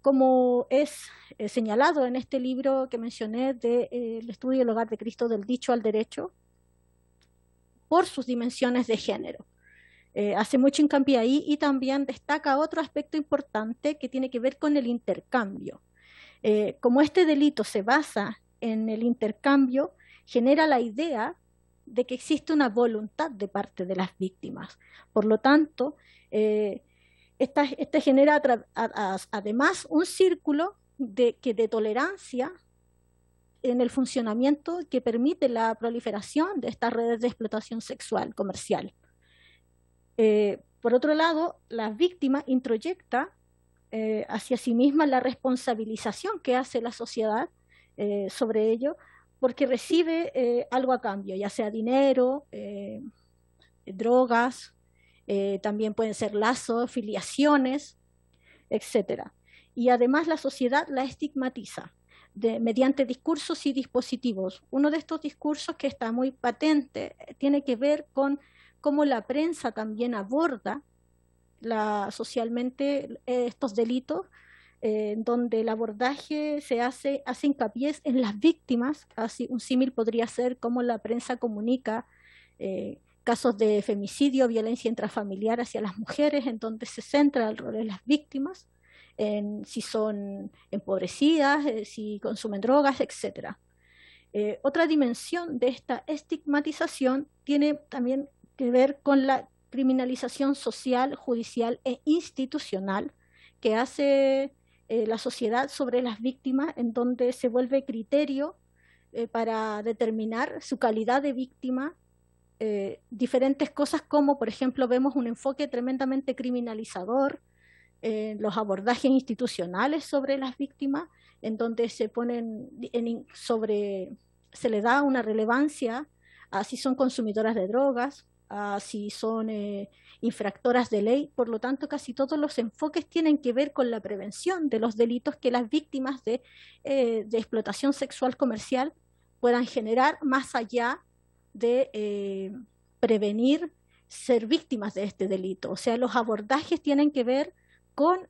[SPEAKER 8] como es señalado en este libro que mencioné del estudio del Hogar de Cristo, del dicho al derecho, por sus dimensiones de género. Hace mucho hincapié ahí y también destaca otro aspecto importante que tiene que ver con el intercambio. Como este delito se basa en el intercambio, genera la idea de que existe una voluntad de parte de las víctimas. Por lo tanto, este genera además un círculo de tolerancia en el funcionamiento que permite la proliferación de estas redes de explotación sexual comercial. Por otro lado, la víctima introyecta hacia sí misma la responsabilización que hace la sociedad sobre ello, porque recibe algo a cambio, ya sea dinero, drogas, también pueden ser lazos, filiaciones, etc. Y además la sociedad la estigmatiza mediante discursos y dispositivos. Uno de estos discursos que está muy patente tiene que ver con cómo la prensa también aborda socialmente estos delitos, donde el abordaje se hace hincapié en las víctimas. Así, un símil podría ser cómo la prensa comunica casos de femicidio, violencia intrafamiliar hacia las mujeres, en donde se centra el rol de las víctimas, en si son empobrecidas, si consumen drogas, etc. Otra dimensión de esta estigmatización tiene también que ver con la criminalización social, judicial e institucional que hace la sociedad sobre las víctimas, en donde se vuelve criterio para determinar su calidad de víctima, diferentes cosas como, por ejemplo, vemos un enfoque tremendamente criminalizador en los abordajes institucionales sobre las víctimas, en donde se ponen se le da una relevancia a si son consumidoras de drogas, a si son infractoras de ley. Por lo tanto, casi todos los enfoques tienen que ver con la prevención de los delitos que las víctimas de explotación sexual comercial puedan generar, más allá de prevenir ser víctimas de este delito. O sea, los abordajes tienen que ver con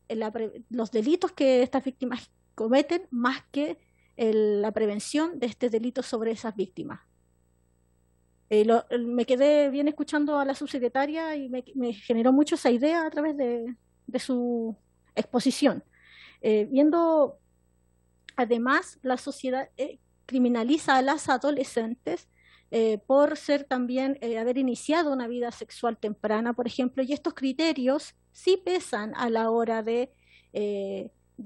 [SPEAKER 8] los delitos que estas víctimas cometen, más que la prevención de este delito sobre esas víctimas. Me quedé bien escuchando a la subsecretaria y me generó mucho esa idea a través de su exposición. Viendo, además, la sociedad criminaliza a las adolescentes por ser también, haber iniciado una vida sexual temprana, por ejemplo, y estos criterios sí pesan a la hora de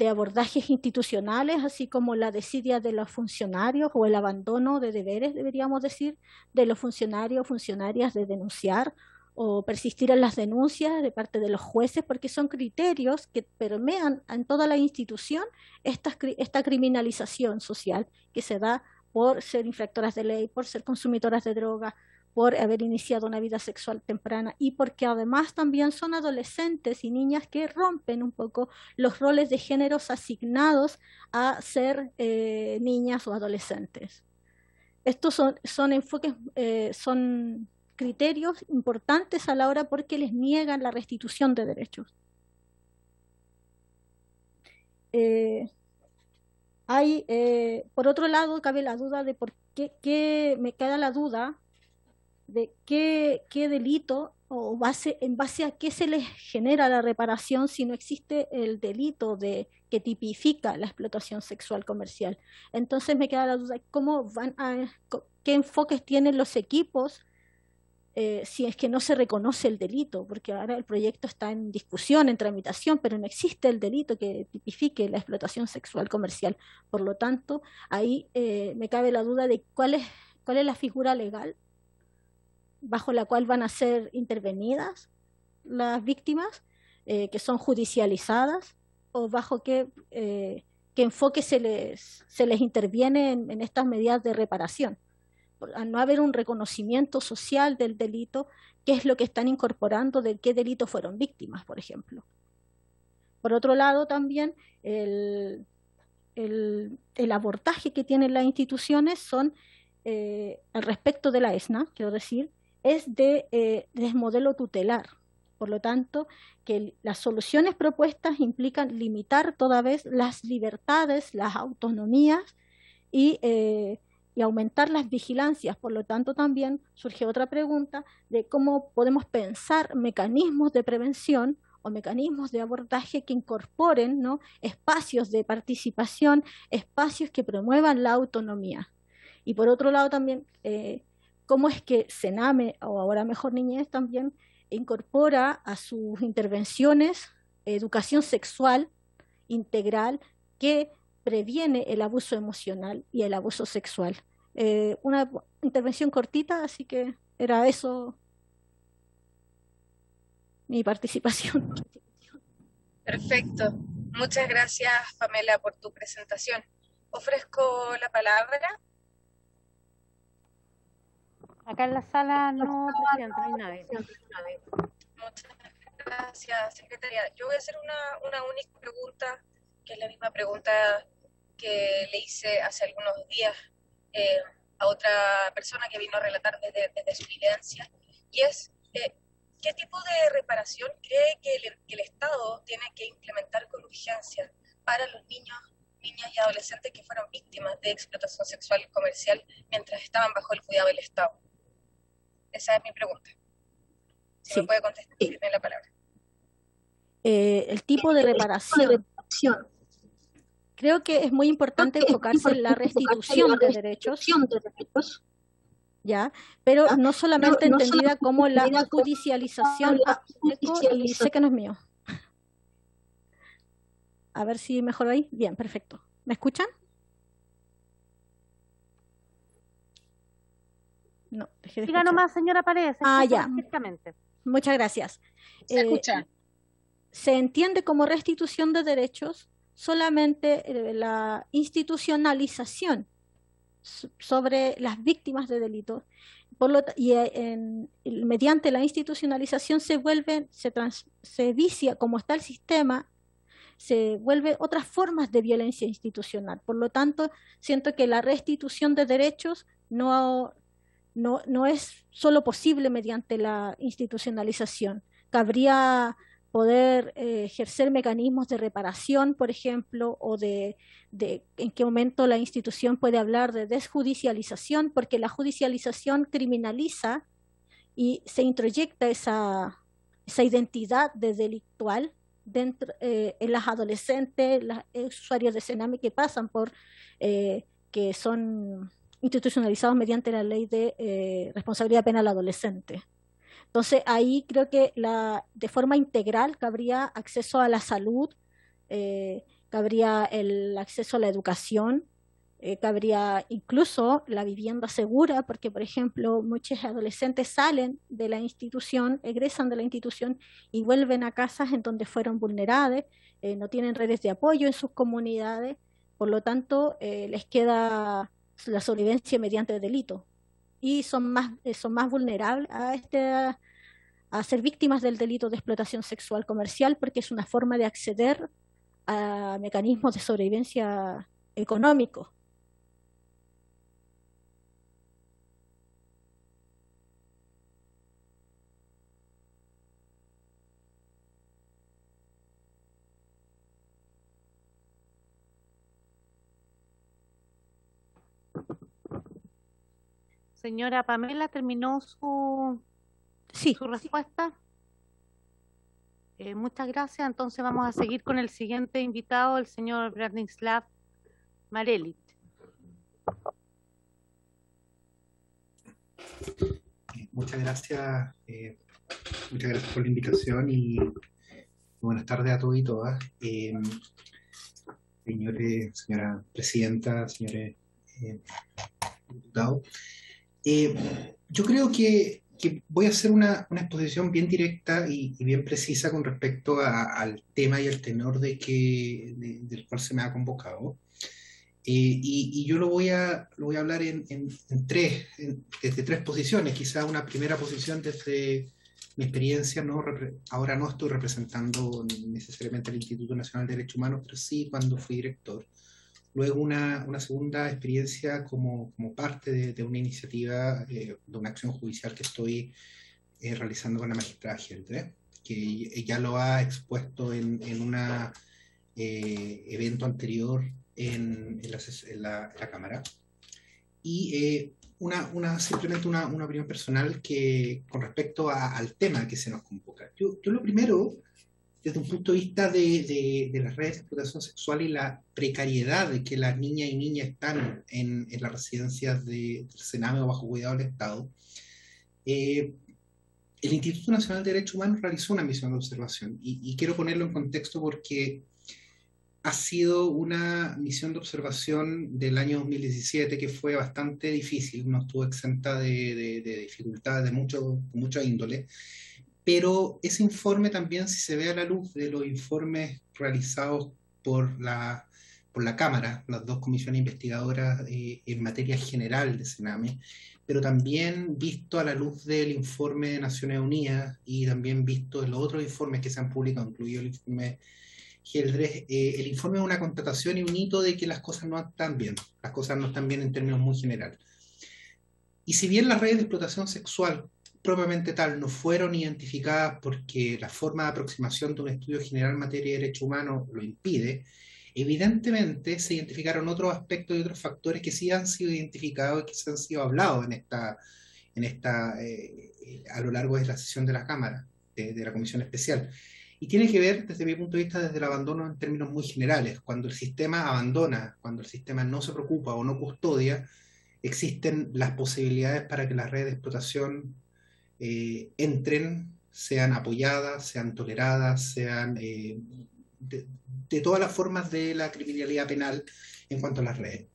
[SPEAKER 8] abordajes institucionales, así como la desidia de los funcionarios o el abandono de deberes, deberíamos decir, de los funcionarios o funcionarias de denunciar o persistir en las denuncias de parte de los jueces, porque son criterios que permean en toda la institución esta criminalización social que se da por ser infractoras de ley, por ser consumidoras de droga, por haber iniciado una vida sexual temprana, y porque además también son adolescentes y niñas que rompen un poco los roles de géneros asignados a ser niñas o adolescentes. Estos son enfoques, son criterios importantes a la hora porque les niegan la restitución de derechos. Por otro lado, cabe la duda de por qué me queda la duda de qué delito o en base a qué se les genera la reparación si no existe el delito que tipifica la explotación sexual comercial. Entonces me queda la duda, ¿qué enfoques tienen los equipos si es que no se reconoce el delito? Porque ahora el proyecto está en discusión, en tramitación, pero no existe el delito que tipifique la explotación sexual comercial. Por lo tanto, ahí me cabe la duda de cuál es la figura legal bajo la cual van a ser intervenidas las víctimas, que son judicializadas, o bajo qué enfoque se les interviene en estas medidas de reparación. Al no haber un reconocimiento social del delito, ¿qué es lo que están incorporando, de qué delito fueron víctimas, por ejemplo? Por otro lado, también el abordaje que tienen las instituciones son, al respecto de la ESNA, quiero decir, es de modelo tutelar. Por lo tanto, que las soluciones propuestas implican limitar toda vez las libertades, las autonomías y aumentar las vigilancias. Por lo tanto, también surge otra pregunta de cómo podemos pensar mecanismos de prevención o mecanismos de abordaje que incorporen, ¿no?, espacios de participación, espacios que promuevan la autonomía. Y por otro lado también, cómo es que Sename, o ahora Mejor Niñez, también incorpora a sus intervenciones educación sexual integral que previene el abuso emocional y el abuso sexual. Una intervención cortita, así que era eso mi participación.
[SPEAKER 1] Perfecto. Muchas gracias, Pamela, por tu presentación. Ofrezco la palabra.
[SPEAKER 2] Acá en la sala no, presidente, no hay nadie.
[SPEAKER 1] Muchas gracias, secretaria. Yo voy a hacer una única pregunta, que es la misma pregunta que le hice hace algunos días a otra persona que vino a relatar desde su vivencia, y es ¿qué tipo de reparación cree que el Estado tiene que implementar con urgencia para los niños, niñas y adolescentes que fueron víctimas de explotación sexual comercial mientras estaban bajo el cuidado del Estado? Esa es mi pregunta. Si me puede contestar, tiene la palabra.
[SPEAKER 8] El tipo de reparación creo que es muy importante enfocarse en la restitución de derechos, ¿ya? Pero no solamente entendida como la judicialización. Y sé que no es mío. A ver si mejor ahí. Bien, perfecto. ¿Me escuchan? No, dejé de
[SPEAKER 2] Diga
[SPEAKER 8] escuchar.
[SPEAKER 2] nomás, señora Paredes.
[SPEAKER 8] Ya.
[SPEAKER 2] Perfectamente.
[SPEAKER 8] Muchas gracias.
[SPEAKER 3] Se escucha.
[SPEAKER 8] Se entiende como restitución de derechos solamente la institucionalización sobre las víctimas de delitos. Mediante la institucionalización se vicia, como está el sistema, se vuelve otras formas de violencia institucional. Por lo tanto, siento que la restitución de derechos no es solo posible mediante la institucionalización. Cabría poder ejercer mecanismos de reparación, por ejemplo, o de en qué momento la institución puede hablar de desjudicialización, porque la judicialización criminaliza y se introyecta esa identidad de delictual dentro, en las adolescentes, los usuarios de Sename que pasan por, que son institucionalizados mediante la ley de responsabilidad penal adolescente. Entonces ahí creo que de forma integral cabría acceso a la salud, cabría el acceso a la educación, cabría incluso la vivienda segura, porque por ejemplo muchos adolescentes salen de la institución, egresan de la institución y vuelven a casas en donde fueron vulneradas, no tienen redes de apoyo en sus comunidades, por lo tanto les queda la sobrevivencia mediante delito y son más vulnerables a ser víctimas del delito de explotación sexual comercial, porque es una forma de acceder a mecanismos de sobrevivencia económico.
[SPEAKER 2] Señora Pamela, ¿terminó su respuesta? Muchas gracias. Entonces vamos a seguir con el siguiente invitado, el señor Branislav Marelit.
[SPEAKER 6] Muchas gracias por la invitación y buenas tardes a todos y todas. Señora presidenta, señores diputados. Yo creo que voy a hacer una exposición bien directa y bien precisa con respecto al tema y al tenor del cual se me ha convocado. Y yo lo voy a hablar desde tres posiciones. Quizá una primera posición desde mi experiencia, ahora no estoy representando necesariamente al Instituto Nacional de Derechos Humanos, pero sí cuando fui director. Luego una segunda experiencia como parte de una iniciativa, de una acción judicial que estoy realizando con la magistrada Geldre, que ya lo ha expuesto en un evento anterior en la Cámara. Y simplemente una opinión personal con respecto al tema que se nos convoca. Yo lo primero, desde un punto de vista de las redes de explotación sexual y la precariedad de que las niñas y niñas están en las residencias del Sename o bajo cuidado del Estado, el Instituto Nacional de Derechos Humanos realizó una misión de observación y quiero ponerlo en contexto porque ha sido una misión de observación del año 2017 que fue bastante difícil, no estuvo exenta de dificultades de mucha índole. Pero ese informe también, si se ve a la luz de los informes realizados por la Cámara, las dos comisiones investigadoras en materia general de Sename, pero también visto a la luz del informe de Naciones Unidas y también visto en los otros informes que se han publicado, incluido el informe Geldre, el informe es una constatación y un hito de que las cosas no están bien, las cosas no están bien en términos muy generales. Y si bien las redes de explotación sexual propiamente tal no fueron identificadas porque la forma de aproximación de un estudio general en materia de derechos humanos lo impide, evidentemente se identificaron otros aspectos y otros factores que sí han sido identificados y que se han sido hablados a lo largo de la sesión de la Cámara, de la Comisión Especial. Y tiene que ver, desde mi punto de vista, desde el abandono en términos muy generales. Cuando el sistema abandona, cuando el sistema no se preocupa o no custodia, existen las posibilidades para que las redes de explotación entren, sean apoyadas, sean toleradas, sean de todas las formas de la criminalidad penal en cuanto a las redes.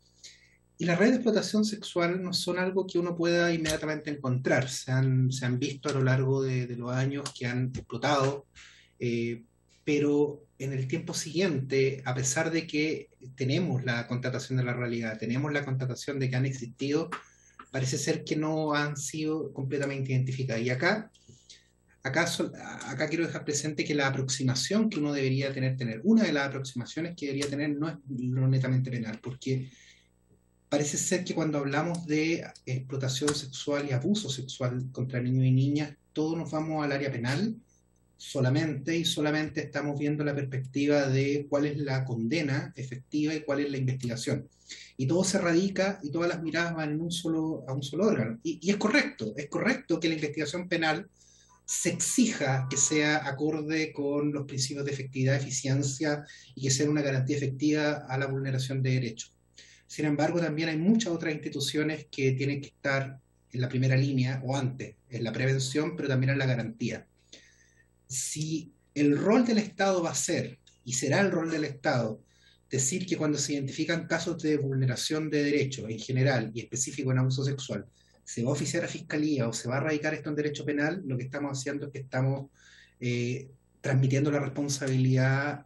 [SPEAKER 6] Y las redes de explotación sexual no son algo que uno pueda inmediatamente encontrar. Se han visto a lo largo de los años que han explotado, pero en el tiempo siguiente, a pesar de que tenemos la constatación de la realidad, tenemos la constatación de que han existido, parece ser que no han sido completamente identificadas. Y acá quiero dejar presente que la aproximación que uno debería tener, una de las aproximaciones que debería tener no es lo netamente penal, porque parece ser que cuando hablamos de explotación sexual y abuso sexual contra niños y niñas, todos nos vamos al área penal solamente estamos viendo la perspectiva de cuál es la condena efectiva y cuál es la investigación. Y todo se radica y todas las miradas van a un solo órgano. Y es correcto que la investigación penal se exija que sea acorde con los principios de efectividad, eficiencia y que sea una garantía efectiva a la vulneración de derechos. Sin embargo, también hay muchas otras instituciones que tienen que estar en la primera línea o antes, en la prevención, pero también en la garantía. Si el rol del Estado va a ser, y será el rol del Estado, decir que cuando se identifican casos de vulneración de derechos en general y específico en abuso sexual, se va a oficiar a Fiscalía o se va a radicar esto en derecho penal, lo que estamos haciendo es que estamos transmitiendo la responsabilidad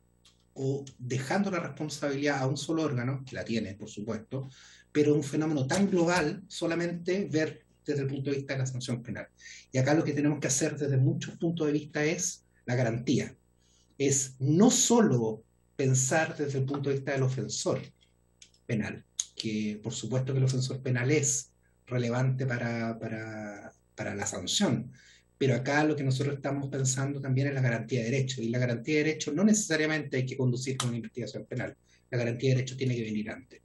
[SPEAKER 6] o dejando la responsabilidad a un solo órgano, que la tiene, por supuesto, pero un fenómeno tan global, solamente ver desde el punto de vista de la sanción penal. Y acá lo que tenemos que hacer desde muchos puntos de vista es la garantía. Es no solo pensar desde el punto de vista del ofensor penal, que por supuesto que el ofensor penal es relevante para la sanción, pero acá lo que nosotros estamos pensando también es la garantía de derecho, y la garantía de derecho no necesariamente hay que conducir con una investigación penal, la garantía de derecho tiene que venir antes.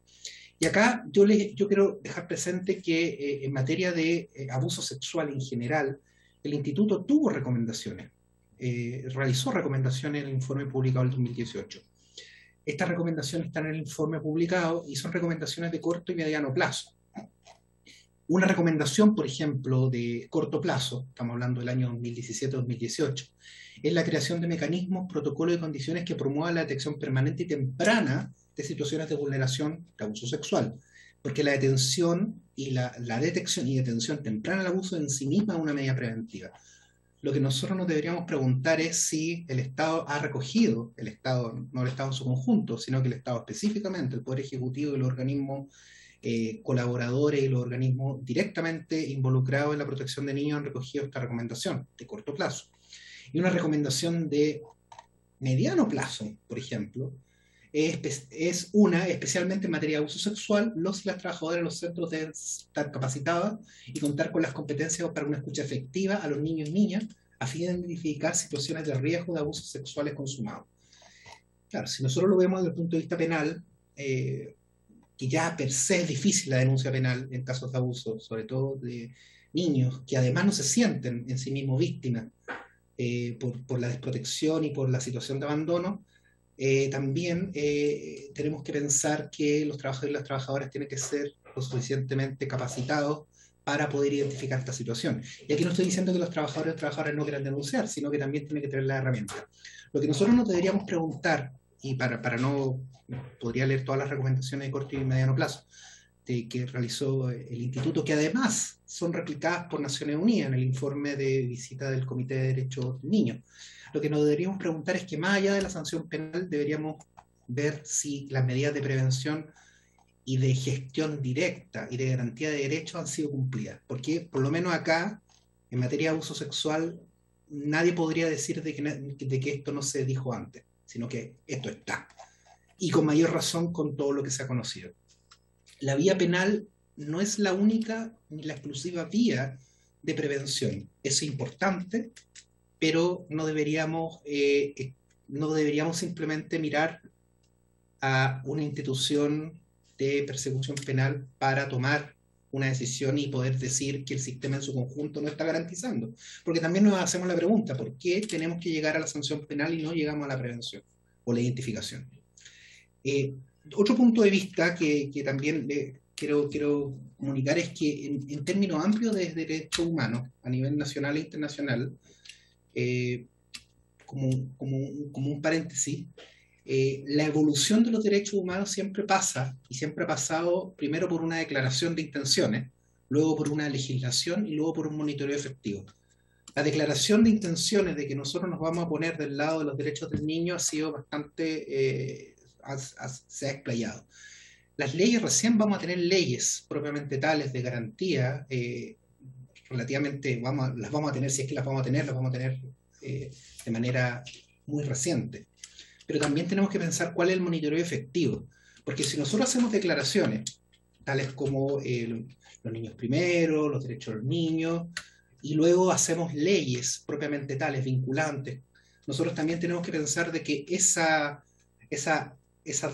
[SPEAKER 6] Y acá yo quiero dejar presente que en materia de abuso sexual en general, el Instituto tuvo recomendaciones, realizó recomendaciones en el informe publicado en el 2018. Estas recomendaciones están en el informe publicado y son recomendaciones de corto y mediano plazo. Una recomendación, por ejemplo, de corto plazo, estamos hablando del año 2017-2018, es la creación de mecanismos, protocolos y condiciones que promuevan la detección permanente y temprana de situaciones de vulneración de abuso sexual, porque la detención y la detección y detención temprana del abuso en sí misma es una medida preventiva. Lo que nosotros nos deberíamos preguntar es si el Estado ha recogido, el Estado, no el Estado en su conjunto, sino que el Estado específicamente, el Poder Ejecutivo y los organismos colaboradores y los organismos directamente involucrados en la protección de niños han recogido esta recomendación de corto plazo. Y una recomendación de mediano plazo, por ejemplo, es una, especialmente en materia de abuso sexual, los y las trabajadoras de los centros deben estar capacitadas y contar con las competencias para una escucha efectiva a los niños y niñas a fin de identificar situaciones de riesgo de abusos sexuales consumados. Claro, si nosotros lo vemos desde el punto de vista penal, que ya per se es difícil la denuncia penal en casos de abuso, sobre todo de niños, que además no se sienten en sí mismos víctimas por la desprotección y por la situación de abandono, también tenemos que pensar que los trabajadores y las trabajadoras tienen que ser lo suficientemente capacitados para poder identificar esta situación. Y aquí no estoy diciendo que los trabajadores y las trabajadoras no quieran denunciar, sino que también tienen que tener la herramienta. Lo que nosotros nos deberíamos preguntar, y para no, podría leer todas las recomendaciones de corto y mediano plazo que realizó el Instituto, que además son replicadas por Naciones Unidas en el informe de visita del Comité de Derechos del Niño. Lo que nos deberíamos preguntar es que más allá de la sanción penal deberíamos ver si las medidas de prevención y de gestión directa y de garantía de derechos han sido cumplidas. Porque por lo menos acá, en materia de abuso sexual, nadie podría decir de que esto no se dijo antes, sino que esto está. Y con mayor razón con todo lo que se ha conocido. La vía penal no es la única ni la exclusiva vía de prevención. Es importante, pero no deberíamos simplemente mirar a una institución de persecución penal para tomar una decisión y poder decir que el sistema en su conjunto no está garantizando. Porque también nos hacemos la pregunta, ¿por qué tenemos que llegar a la sanción penal y no llegamos a la prevención o la identificación? Otro punto de vista que también quiero comunicar es que en términos amplios de derechos humanos, a nivel nacional e internacional, como un paréntesis, la evolución de los derechos humanos siempre pasa, y siempre ha pasado, primero por una declaración de intenciones, luego por una legislación y luego por un monitoreo efectivo. La declaración de intenciones de que nosotros nos vamos a poner del lado de los derechos del niño ha sido bastante, se ha explayado. Las leyes, recién vamos a tener leyes propiamente tales de garantía, relativamente, las vamos a tener, si es que las vamos a tener de manera muy reciente. Pero también tenemos que pensar cuál es el monitoreo efectivo, porque si nosotros hacemos declaraciones, tales como los niños primero, los derechos de los niños, y luego hacemos leyes propiamente tales, vinculantes, nosotros también tenemos que pensar de que esas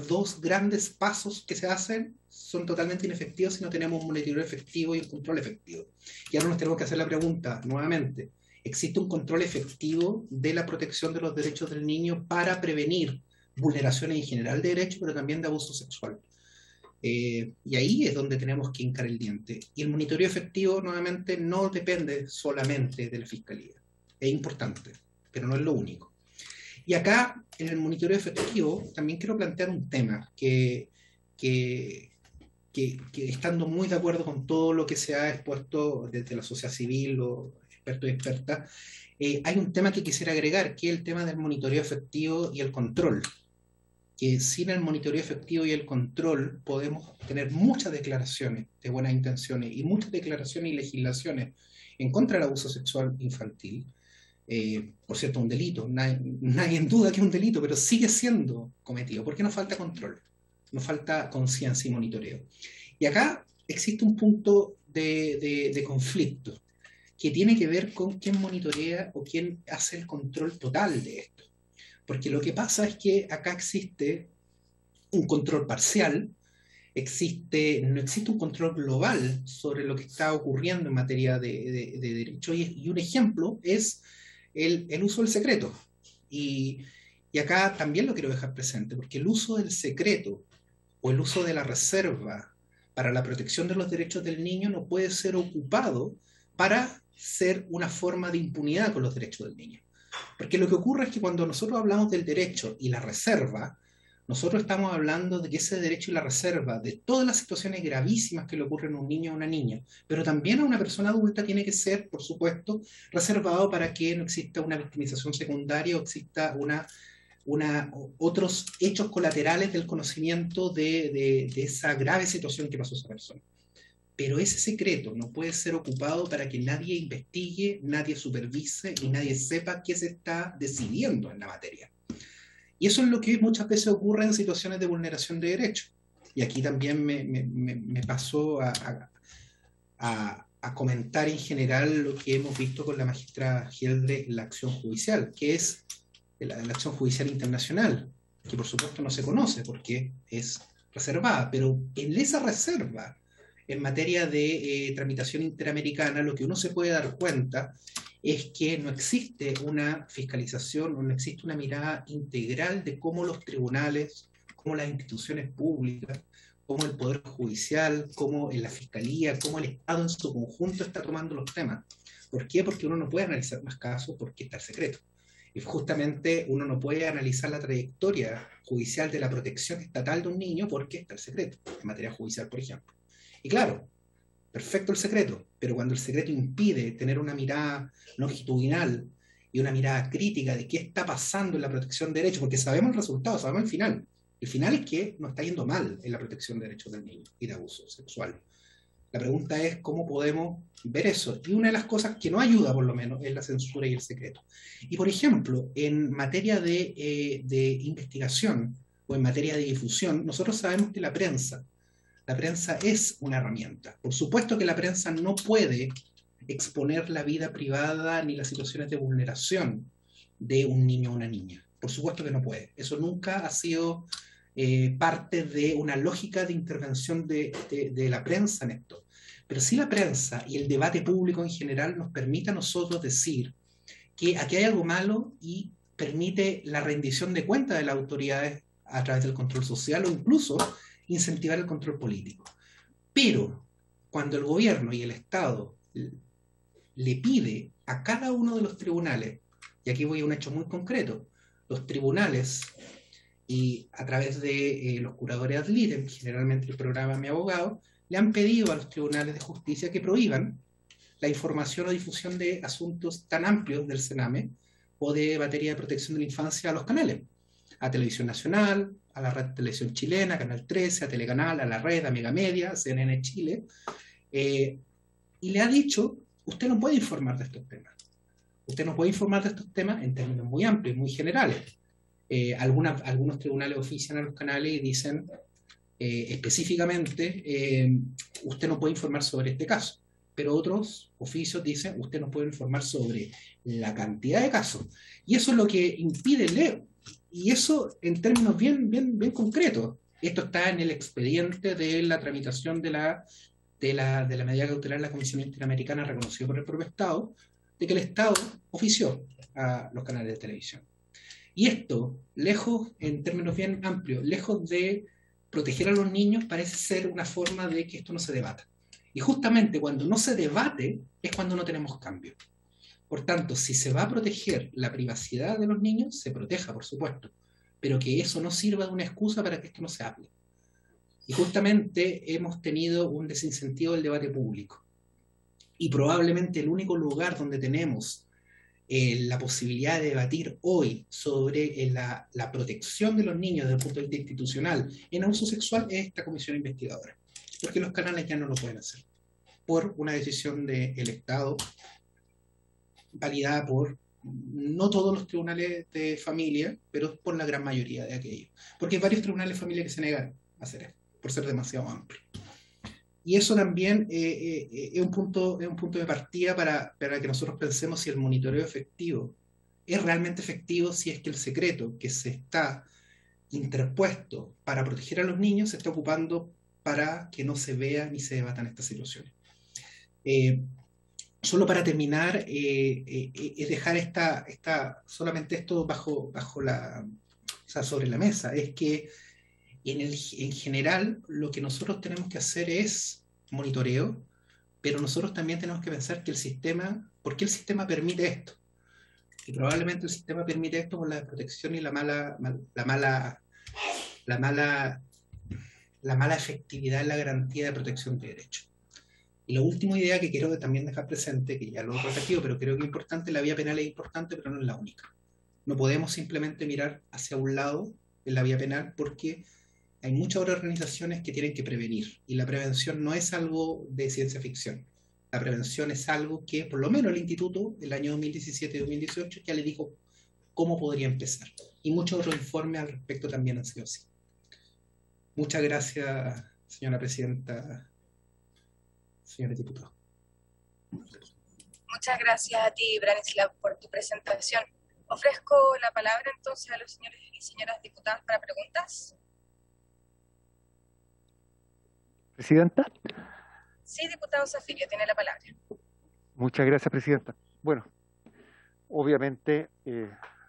[SPEAKER 6] dos grandes pasos que se hacen son totalmente inefectivos si no tenemos un monitoreo efectivo y un control efectivo. Y ahora nos tenemos que hacer la pregunta nuevamente: ¿existe un control efectivo de la protección de los derechos del niño para prevenir vulneraciones en general de derechos, pero también de abuso sexual? Y ahí es donde tenemos que hincar el diente. Y el monitoreo efectivo, nuevamente, no depende solamente de la Fiscalía. Es importante, pero no es lo único. Y acá, en el monitoreo efectivo, también quiero plantear un tema que estando muy de acuerdo con todo lo que se ha expuesto desde la sociedad civil, los expertos y expertas, hay un tema que quisiera agregar, que es el tema del monitoreo efectivo y el control. Que sin el monitoreo efectivo y el control podemos tener muchas declaraciones de buenas intenciones y muchas declaraciones y legislaciones en contra del abuso sexual infantil. Por cierto, un delito, nadie en duda que es un delito, pero sigue siendo cometido, porque nos falta control, nos falta conciencia y monitoreo. Y acá existe un punto de conflicto que tiene que ver con quién monitorea o quién hace el control total de esto. Porque lo que pasa es que acá existe un control parcial, no existe un control global sobre lo que está ocurriendo en materia de derecho, y un ejemplo es el uso del secreto. Y acá también lo quiero dejar presente, porque el uso del secreto o el uso de la reserva para la protección de los derechos del niño no puede ser ocupado para ser una forma de impunidad con los derechos del niño. Porque lo que ocurre es que cuando nosotros hablamos del derecho y la reserva, nosotros estamos hablando de que ese derecho y la reserva de todas las situaciones gravísimas que le ocurren a un niño o a una niña, pero también a una persona adulta, tiene que ser, por supuesto, reservado para que no exista una victimización secundaria o exista otros hechos colaterales del conocimiento de esa grave situación que pasó a esa persona. Pero ese secreto no puede ser ocupado para que nadie investigue, nadie supervise y nadie sepa qué se está decidiendo en la materia. Y eso es lo que muchas veces ocurre en situaciones de vulneración de derechos. Y aquí también me pasó a comentar en general lo que hemos visto con la magistrada Geldre en la acción judicial, que es la acción judicial internacional, que por supuesto no se conoce porque es reservada, pero en esa reserva, en materia de tramitación interamericana, lo que uno se puede dar cuenta es que no existe una fiscalización o no existe una mirada integral de cómo los tribunales, cómo las instituciones públicas, cómo el Poder Judicial, cómo la Fiscalía, cómo el Estado en su conjunto está tomando los temas. ¿Por qué? Porque uno no puede analizar más casos porque está el secreto. Y justamente uno no puede analizar la trayectoria judicial de la protección estatal de un niño porque está el secreto, en materia judicial, por ejemplo. Y claro, perfecto el secreto, pero cuando el secreto impide tener una mirada longitudinal y una mirada crítica de qué está pasando en la protección de derechos, porque sabemos el resultado, sabemos el final. El final es que nos está yendo mal en la protección de derechos del niño y de abuso sexual. La pregunta es cómo podemos ver eso. Y una de las cosas que no ayuda, por lo menos, es la censura y el secreto. Y, por ejemplo, en materia de investigación o en materia de difusión, nosotros sabemos que la prensa es una herramienta. Por supuesto que la prensa no puede exponer la vida privada ni las situaciones de vulneración de un niño o una niña. Por supuesto que no puede. Eso nunca ha sido parte de una lógica de intervención de la prensa en esto. pero sí la prensa y el debate público en general nos permite a nosotros decir que aquí hay algo malo y permite la rendición de cuentas de las autoridades a través del control social o incluso incentivar el control político. Pero cuando el gobierno y el Estado le pide a cada uno de los tribunales, y aquí voy a un hecho muy concreto, los tribunales, y a través de los curadores ad litem, generalmente el programa Mi Abogado, le han pedido a los tribunales de justicia que prohíban la información o difusión de asuntos tan amplios del Sename o de materia de protección de la infancia a los canales, a Televisión Nacional, a la Red Televisión Chilena, Canal 13, a Telecanal, a la Red, a Mega Media, CNN Chile, y le ha dicho, usted no puede informar de estos temas. Usted no puede informar de estos temas en términos muy amplios, muy generales. Algunos tribunales ofician a los canales y dicen específicamente, usted no puede informar sobre este caso. Pero otros oficios dicen, usted no puede informar sobre la cantidad de casos. Y eso es lo que impide leer. Y eso en términos bien concretos. Esto está en el expediente de la tramitación de la medida cautelar de la Comisión Interamericana reconocida por el propio Estado, de que el Estado ofició a los canales de televisión. Y esto, lejos, en términos bien amplios, lejos de proteger a los niños, parece ser una forma de que esto no se debata. Y justamente cuando no se debate es cuando no tenemos cambio. Por tanto, si se va a proteger la privacidad de los niños, se proteja, por supuesto, pero que eso no sirva de una excusa para que esto no se hable. Y justamente hemos tenido un desincentivo del debate público. Y probablemente el único lugar donde tenemos la posibilidad de debatir hoy sobre la protección de los niños desde el punto de vista institucional en abuso sexual es esta comisión investigadora. Porque los canales ya no lo pueden hacer. Por una decisión del Estado validada por no todos los tribunales de familia, pero por la gran mayoría de aquellos. Porque hay varios tribunales de familia que se negan a hacer esto, por ser demasiado amplio. Y eso también es un punto de partida para que nosotros pensemos si el monitoreo efectivo es realmente efectivo, si es que el secreto que se está interpuesto para proteger a los niños se está ocupando para que no se vean ni se debatan estas situaciones. Solo para terminar, es dejar solamente esto sobre la mesa, es que en general lo que nosotros tenemos que hacer es monitoreo, pero nosotros también tenemos que pensar que el sistema, ¿por qué el sistema permite esto? Y probablemente el sistema permite esto por la desprotección y la mala efectividad en la garantía de protección de derechos. Y la última idea que quiero también dejar presente, que ya lo he repetido, pero creo que es importante, la vía penal es importante, pero no es la única. No podemos simplemente mirar hacia un lado en la vía penal porque hay muchas otras organizaciones que tienen que prevenir. Y la prevención no es algo de ciencia ficción. La prevención es algo que, por lo menos el Instituto, el año 2017-2018, ya le dijo cómo podría empezar. Y muchos otros informes al respecto también han sido así. Muchas gracias, señora presidenta, señores diputados.
[SPEAKER 1] Muchas gracias a ti, Branislav, por tu presentación. Ofrezco la palabra entonces a los señores y señoras diputadas para preguntas.
[SPEAKER 4] ¿Presidenta?
[SPEAKER 1] Sí, diputado Zafirio, tiene la palabra.
[SPEAKER 4] Muchas gracias, presidenta. Bueno, obviamente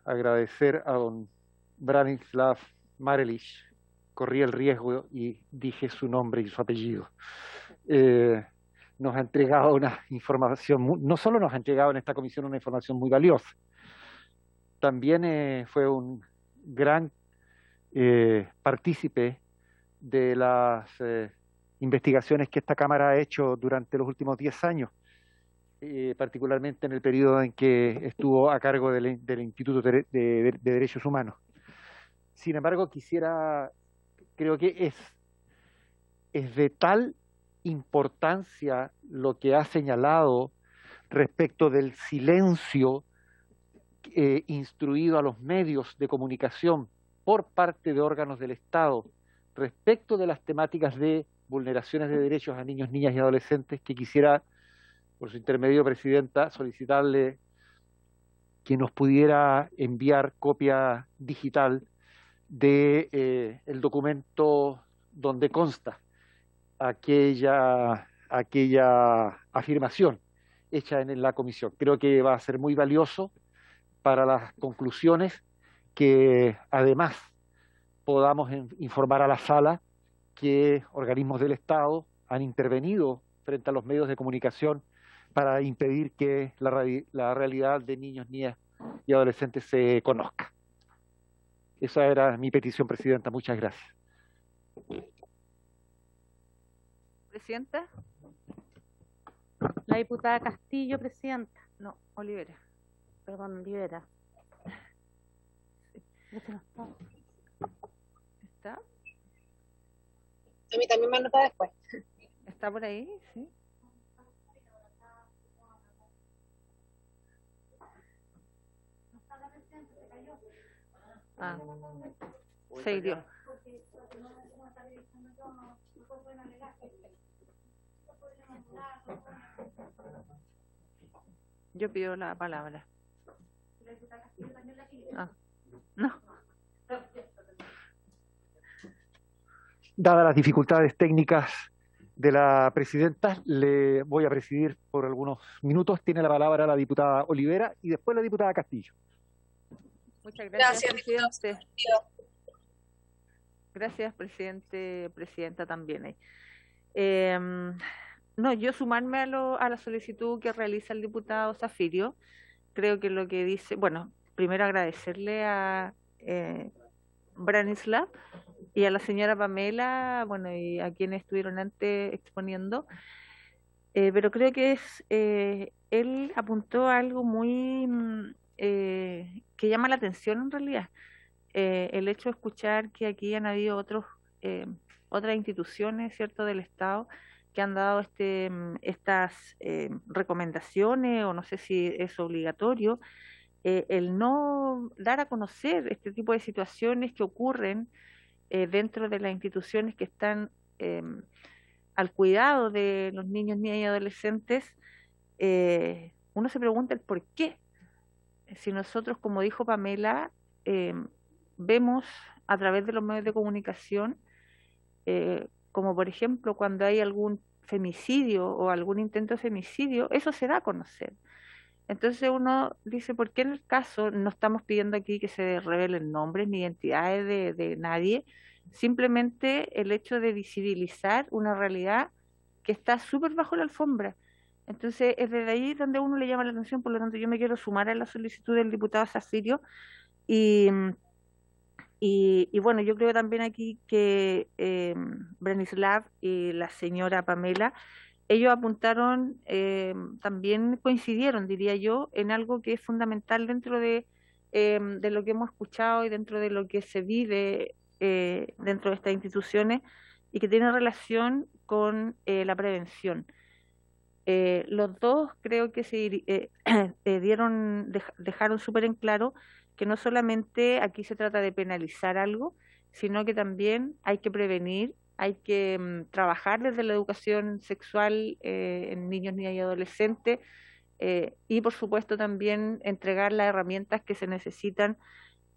[SPEAKER 4] agradecer a don Branislav Marelich. Corrí el riesgo y dije su nombre y su apellido. Nos ha entregado una información, no solo nos ha entregado en esta comisión una información muy valiosa, también fue un gran partícipe de las investigaciones que esta Cámara ha hecho durante los últimos 10 años, particularmente en el periodo en que estuvo a cargo del Instituto de Derechos Humanos. Sin embargo, creo que es de tal importancia lo que ha señalado respecto del silencio instruido a los medios de comunicación por parte de órganos del Estado respecto de las temáticas de vulneraciones de derechos a niños, niñas y adolescentes, que quisiera, por su intermedio, presidenta, solicitarle que nos pudiera enviar copia digital de el documento donde consta aquella aquella afirmación hecha en la comisión. Creo que va a ser muy valioso para las conclusiones, que además podamos informar a la sala que organismos del Estado han intervenido frente a los medios de comunicación para impedir que la realidad de niños, niñas y adolescentes se conozca. Esa era mi petición, Presidenta. Muchas gracias.
[SPEAKER 2] Presidenta. La diputada Castillo, Presidenta. No, Olivera. Perdón, Olivera. ¿Está?
[SPEAKER 3] A mí también me anota después.
[SPEAKER 2] ¿Está por ahí? Sí. Ah, se hirió. Yo pido la palabra. Ah, no.
[SPEAKER 4] Dadas las dificultades técnicas de la presidenta, le voy a presidir por algunos minutos. Tiene la palabra la diputada Olivera y después la diputada Castillo.
[SPEAKER 2] Muchas gracias, presidente. Gracias, presidente, presidenta también. No, yo sumarme a la solicitud que realiza el diputado Zafirio. Creo que lo que dice, bueno, primero agradecerle a Branislav y a la señora Pamela, bueno, y a quienes estuvieron antes exponiendo, pero creo que él apuntó a algo muy que llama la atención en realidad. El hecho de escuchar que aquí han habido otras instituciones, ¿cierto?, del Estado que han dado estas recomendaciones, o no sé si es obligatorio, el no dar a conocer este tipo de situaciones que ocurren dentro de las instituciones que están al cuidado de los niños, niñas y adolescentes. Uno se pregunta el por qué. Si nosotros, como dijo Pamela, vemos a través de los medios de comunicación, como por ejemplo cuando hay algún femicidio o algún intento de femicidio, eso se da a conocer. Entonces uno dice, ¿por qué en el caso no estamos pidiendo aquí que se revelen nombres ni identidades de nadie? Simplemente el hecho de visibilizar una realidad que está súper bajo la alfombra. Entonces es desde ahí donde uno le llama la atención. Por lo tanto, yo me quiero sumar a la solicitud del diputado Zafirio y bueno, yo creo también aquí que Branislav y la señora Pamela, ellos apuntaron, también coincidieron, diría yo, en algo que es fundamental dentro de lo que hemos escuchado y dentro de lo que se vive dentro de estas instituciones, y que tiene relación con la prevención. Los dos creo que se dejaron súper en claro que no solamente aquí se trata de penalizar algo, sino que también hay que prevenir, hay que trabajar desde la educación sexual en niños, niñas y adolescentes, y por supuesto también entregar las herramientas que se necesitan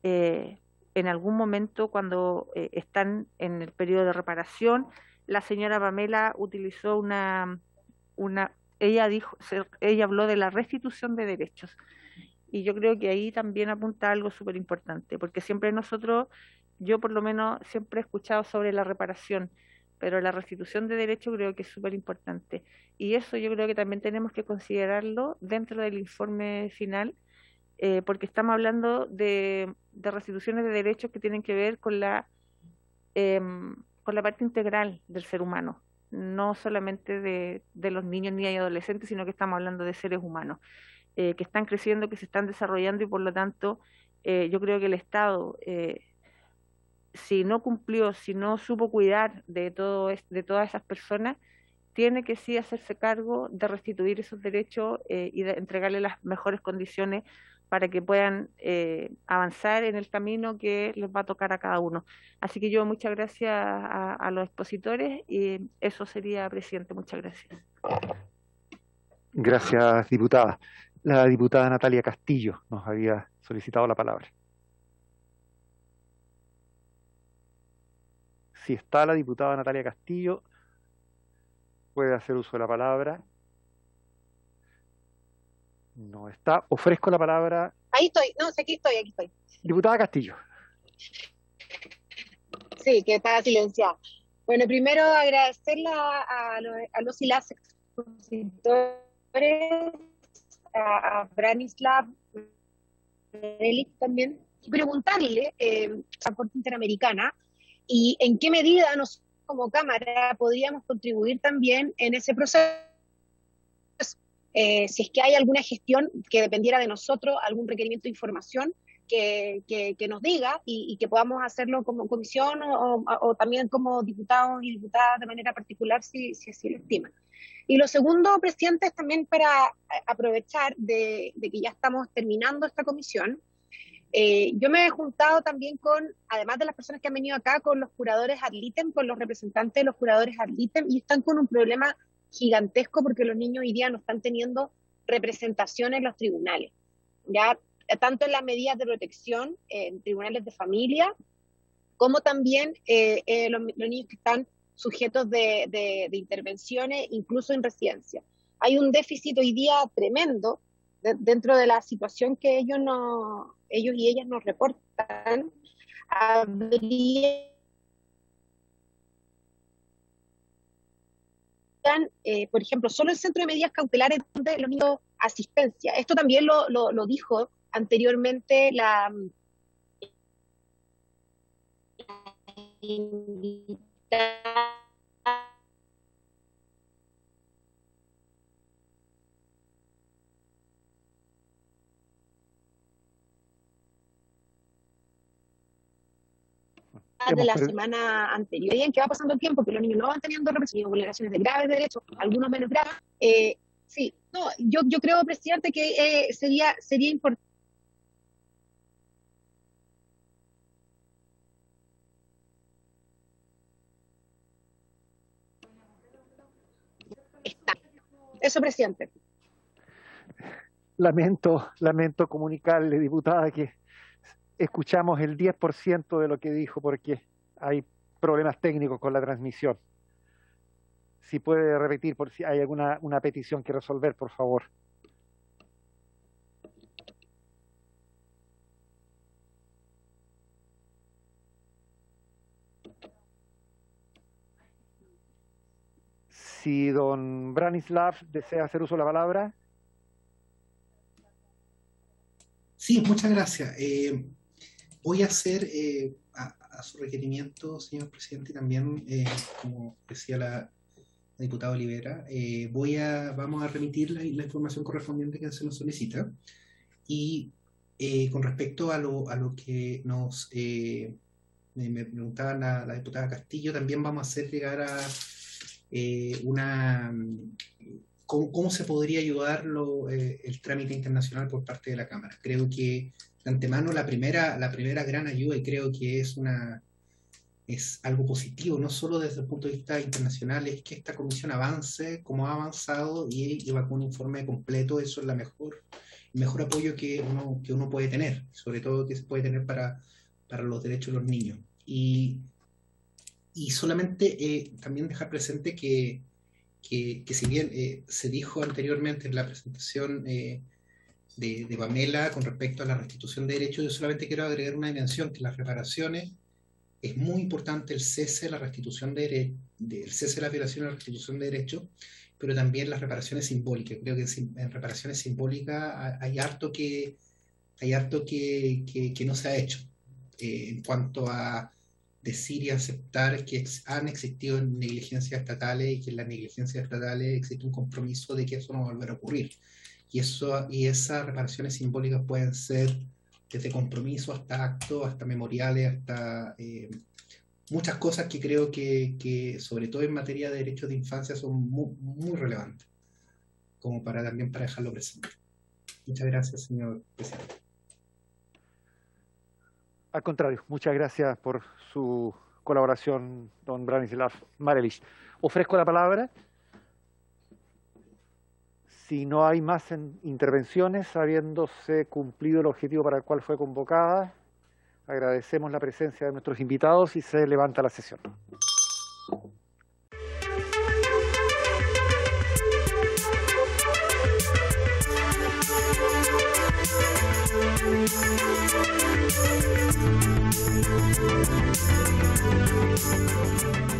[SPEAKER 2] en algún momento cuando están en el periodo de reparación. La señora Pamela utilizó ella habló de la restitución de derechos. Y yo creo que ahí también apunta algo súper importante, porque siempre yo por lo menos siempre he escuchado sobre la reparación, pero la restitución de derechos creo que es súper importante. Y eso yo creo que también tenemos que considerarlo dentro del informe final, porque estamos hablando de restituciones de derechos que tienen que ver con la parte integral del ser humano, no solamente de los niños, niñas y adolescentes, sino que estamos hablando de seres humanos. Que están creciendo, que se están desarrollando, y por lo tanto yo creo que el Estado, si no cumplió, si no supo cuidar de todas esas personas, tiene que sí hacerse cargo de restituir esos derechos y de entregarles las mejores condiciones para que puedan avanzar en el camino que les va a tocar a cada uno. Así que yo muchas gracias a los expositores, y eso sería, presidente. Muchas gracias.
[SPEAKER 4] Gracias, diputada. La diputada Natalia Castillo nos había solicitado la palabra. Si está la diputada Natalia Castillo, puede hacer uso de la palabra. No está. Ofrezco la palabra.
[SPEAKER 9] Ahí estoy, no, aquí estoy.
[SPEAKER 4] Diputada Castillo.
[SPEAKER 9] Sí, que estaba silenciada. Bueno, primero agradecerle a los y las expositores, a Branislav también, y preguntarle a la Corte Interamericana y en qué medida nosotros como Cámara podríamos contribuir también en ese proceso. Si es que hay alguna gestión que dependiera de nosotros, algún requerimiento de información que nos diga y que podamos hacerlo como comisión o también como diputados y diputadas de manera particular si así lo estiman. Y lo segundo, presidente, es también para aprovechar de que ya estamos terminando esta comisión. Yo me he juntado también además de las personas que han venido acá, con los curadores ad litem, con los representantes de los curadores ad litem, y están con un problema gigantesco porque los niños hoy día no están teniendo representación en los tribunales, ya tanto en las medidas de protección en tribunales de familia, como también los niños que están sujetos de intervenciones, incluso en residencia. Hay un déficit hoy día tremendo dentro de la situación que ellos y ellas nos reportan. Por ejemplo, solo el centro de medidas cautelares donde los niños asistencia. Esto también lo dijo anteriormente la de la semana anterior. Y en que va pasando el tiempo, que los niños no van teniendo represión, vulneraciones de graves derechos, algunos menos graves. Sí, no, yo creo, presidente, que sería importante. Eso, presidente.
[SPEAKER 4] Lamento comunicarle, diputada, que escuchamos el 10% de lo que dijo porque hay problemas técnicos con la transmisión. Si puede repetir por si hay una petición que resolver, por favor. Si don Branislav desea hacer uso de la palabra.
[SPEAKER 6] Sí, muchas gracias. Voy a hacer, a su requerimiento, señor presidente, y también, como decía la diputada Olivera, vamos a remitir la información correspondiente que se nos solicita. Y con respecto a lo que me preguntaba la diputada Castillo, también vamos a hacer llegar a ¿cómo se podría ayudar el trámite internacional por parte de la Cámara? Creo que de antemano la primera gran ayuda, y creo que es algo positivo, no solo desde el punto de vista internacional, es que esta comisión avance como ha avanzado y con un informe completo. Eso es el mejor apoyo que uno puede tener, sobre todo que se puede tener para los derechos de los niños. Y solamente también dejar presente que si bien se dijo anteriormente en la presentación de Pamela con respecto a la restitución de derechos, yo solamente quiero agregar una dimensión, que las reparaciones, es muy importante el cese de la restitución el cese de la violación y la restitución de derechos, pero también las reparaciones simbólicas. Creo que en reparaciones simbólicas hay harto que no se ha hecho en cuanto a decir y aceptar que han existido negligencias estatales y que en las negligencias estatales existe un compromiso de que eso no va a volver a ocurrir. Y esas reparaciones simbólicas pueden ser desde compromiso hasta actos, hasta memoriales, hasta muchas cosas que creo que sobre todo en materia de derechos de infancia son muy, muy relevantes, como también para dejarlo presente. Muchas gracias, señor presidente.
[SPEAKER 4] Al contrario, muchas gracias por su colaboración, don Branislav Marelich. Ofrezco la palabra. Si no hay más intervenciones, habiéndose cumplido el objetivo para el cual fue convocada, agradecemos la presencia de nuestros invitados y se levanta la sesión.
[SPEAKER 10] Thank you.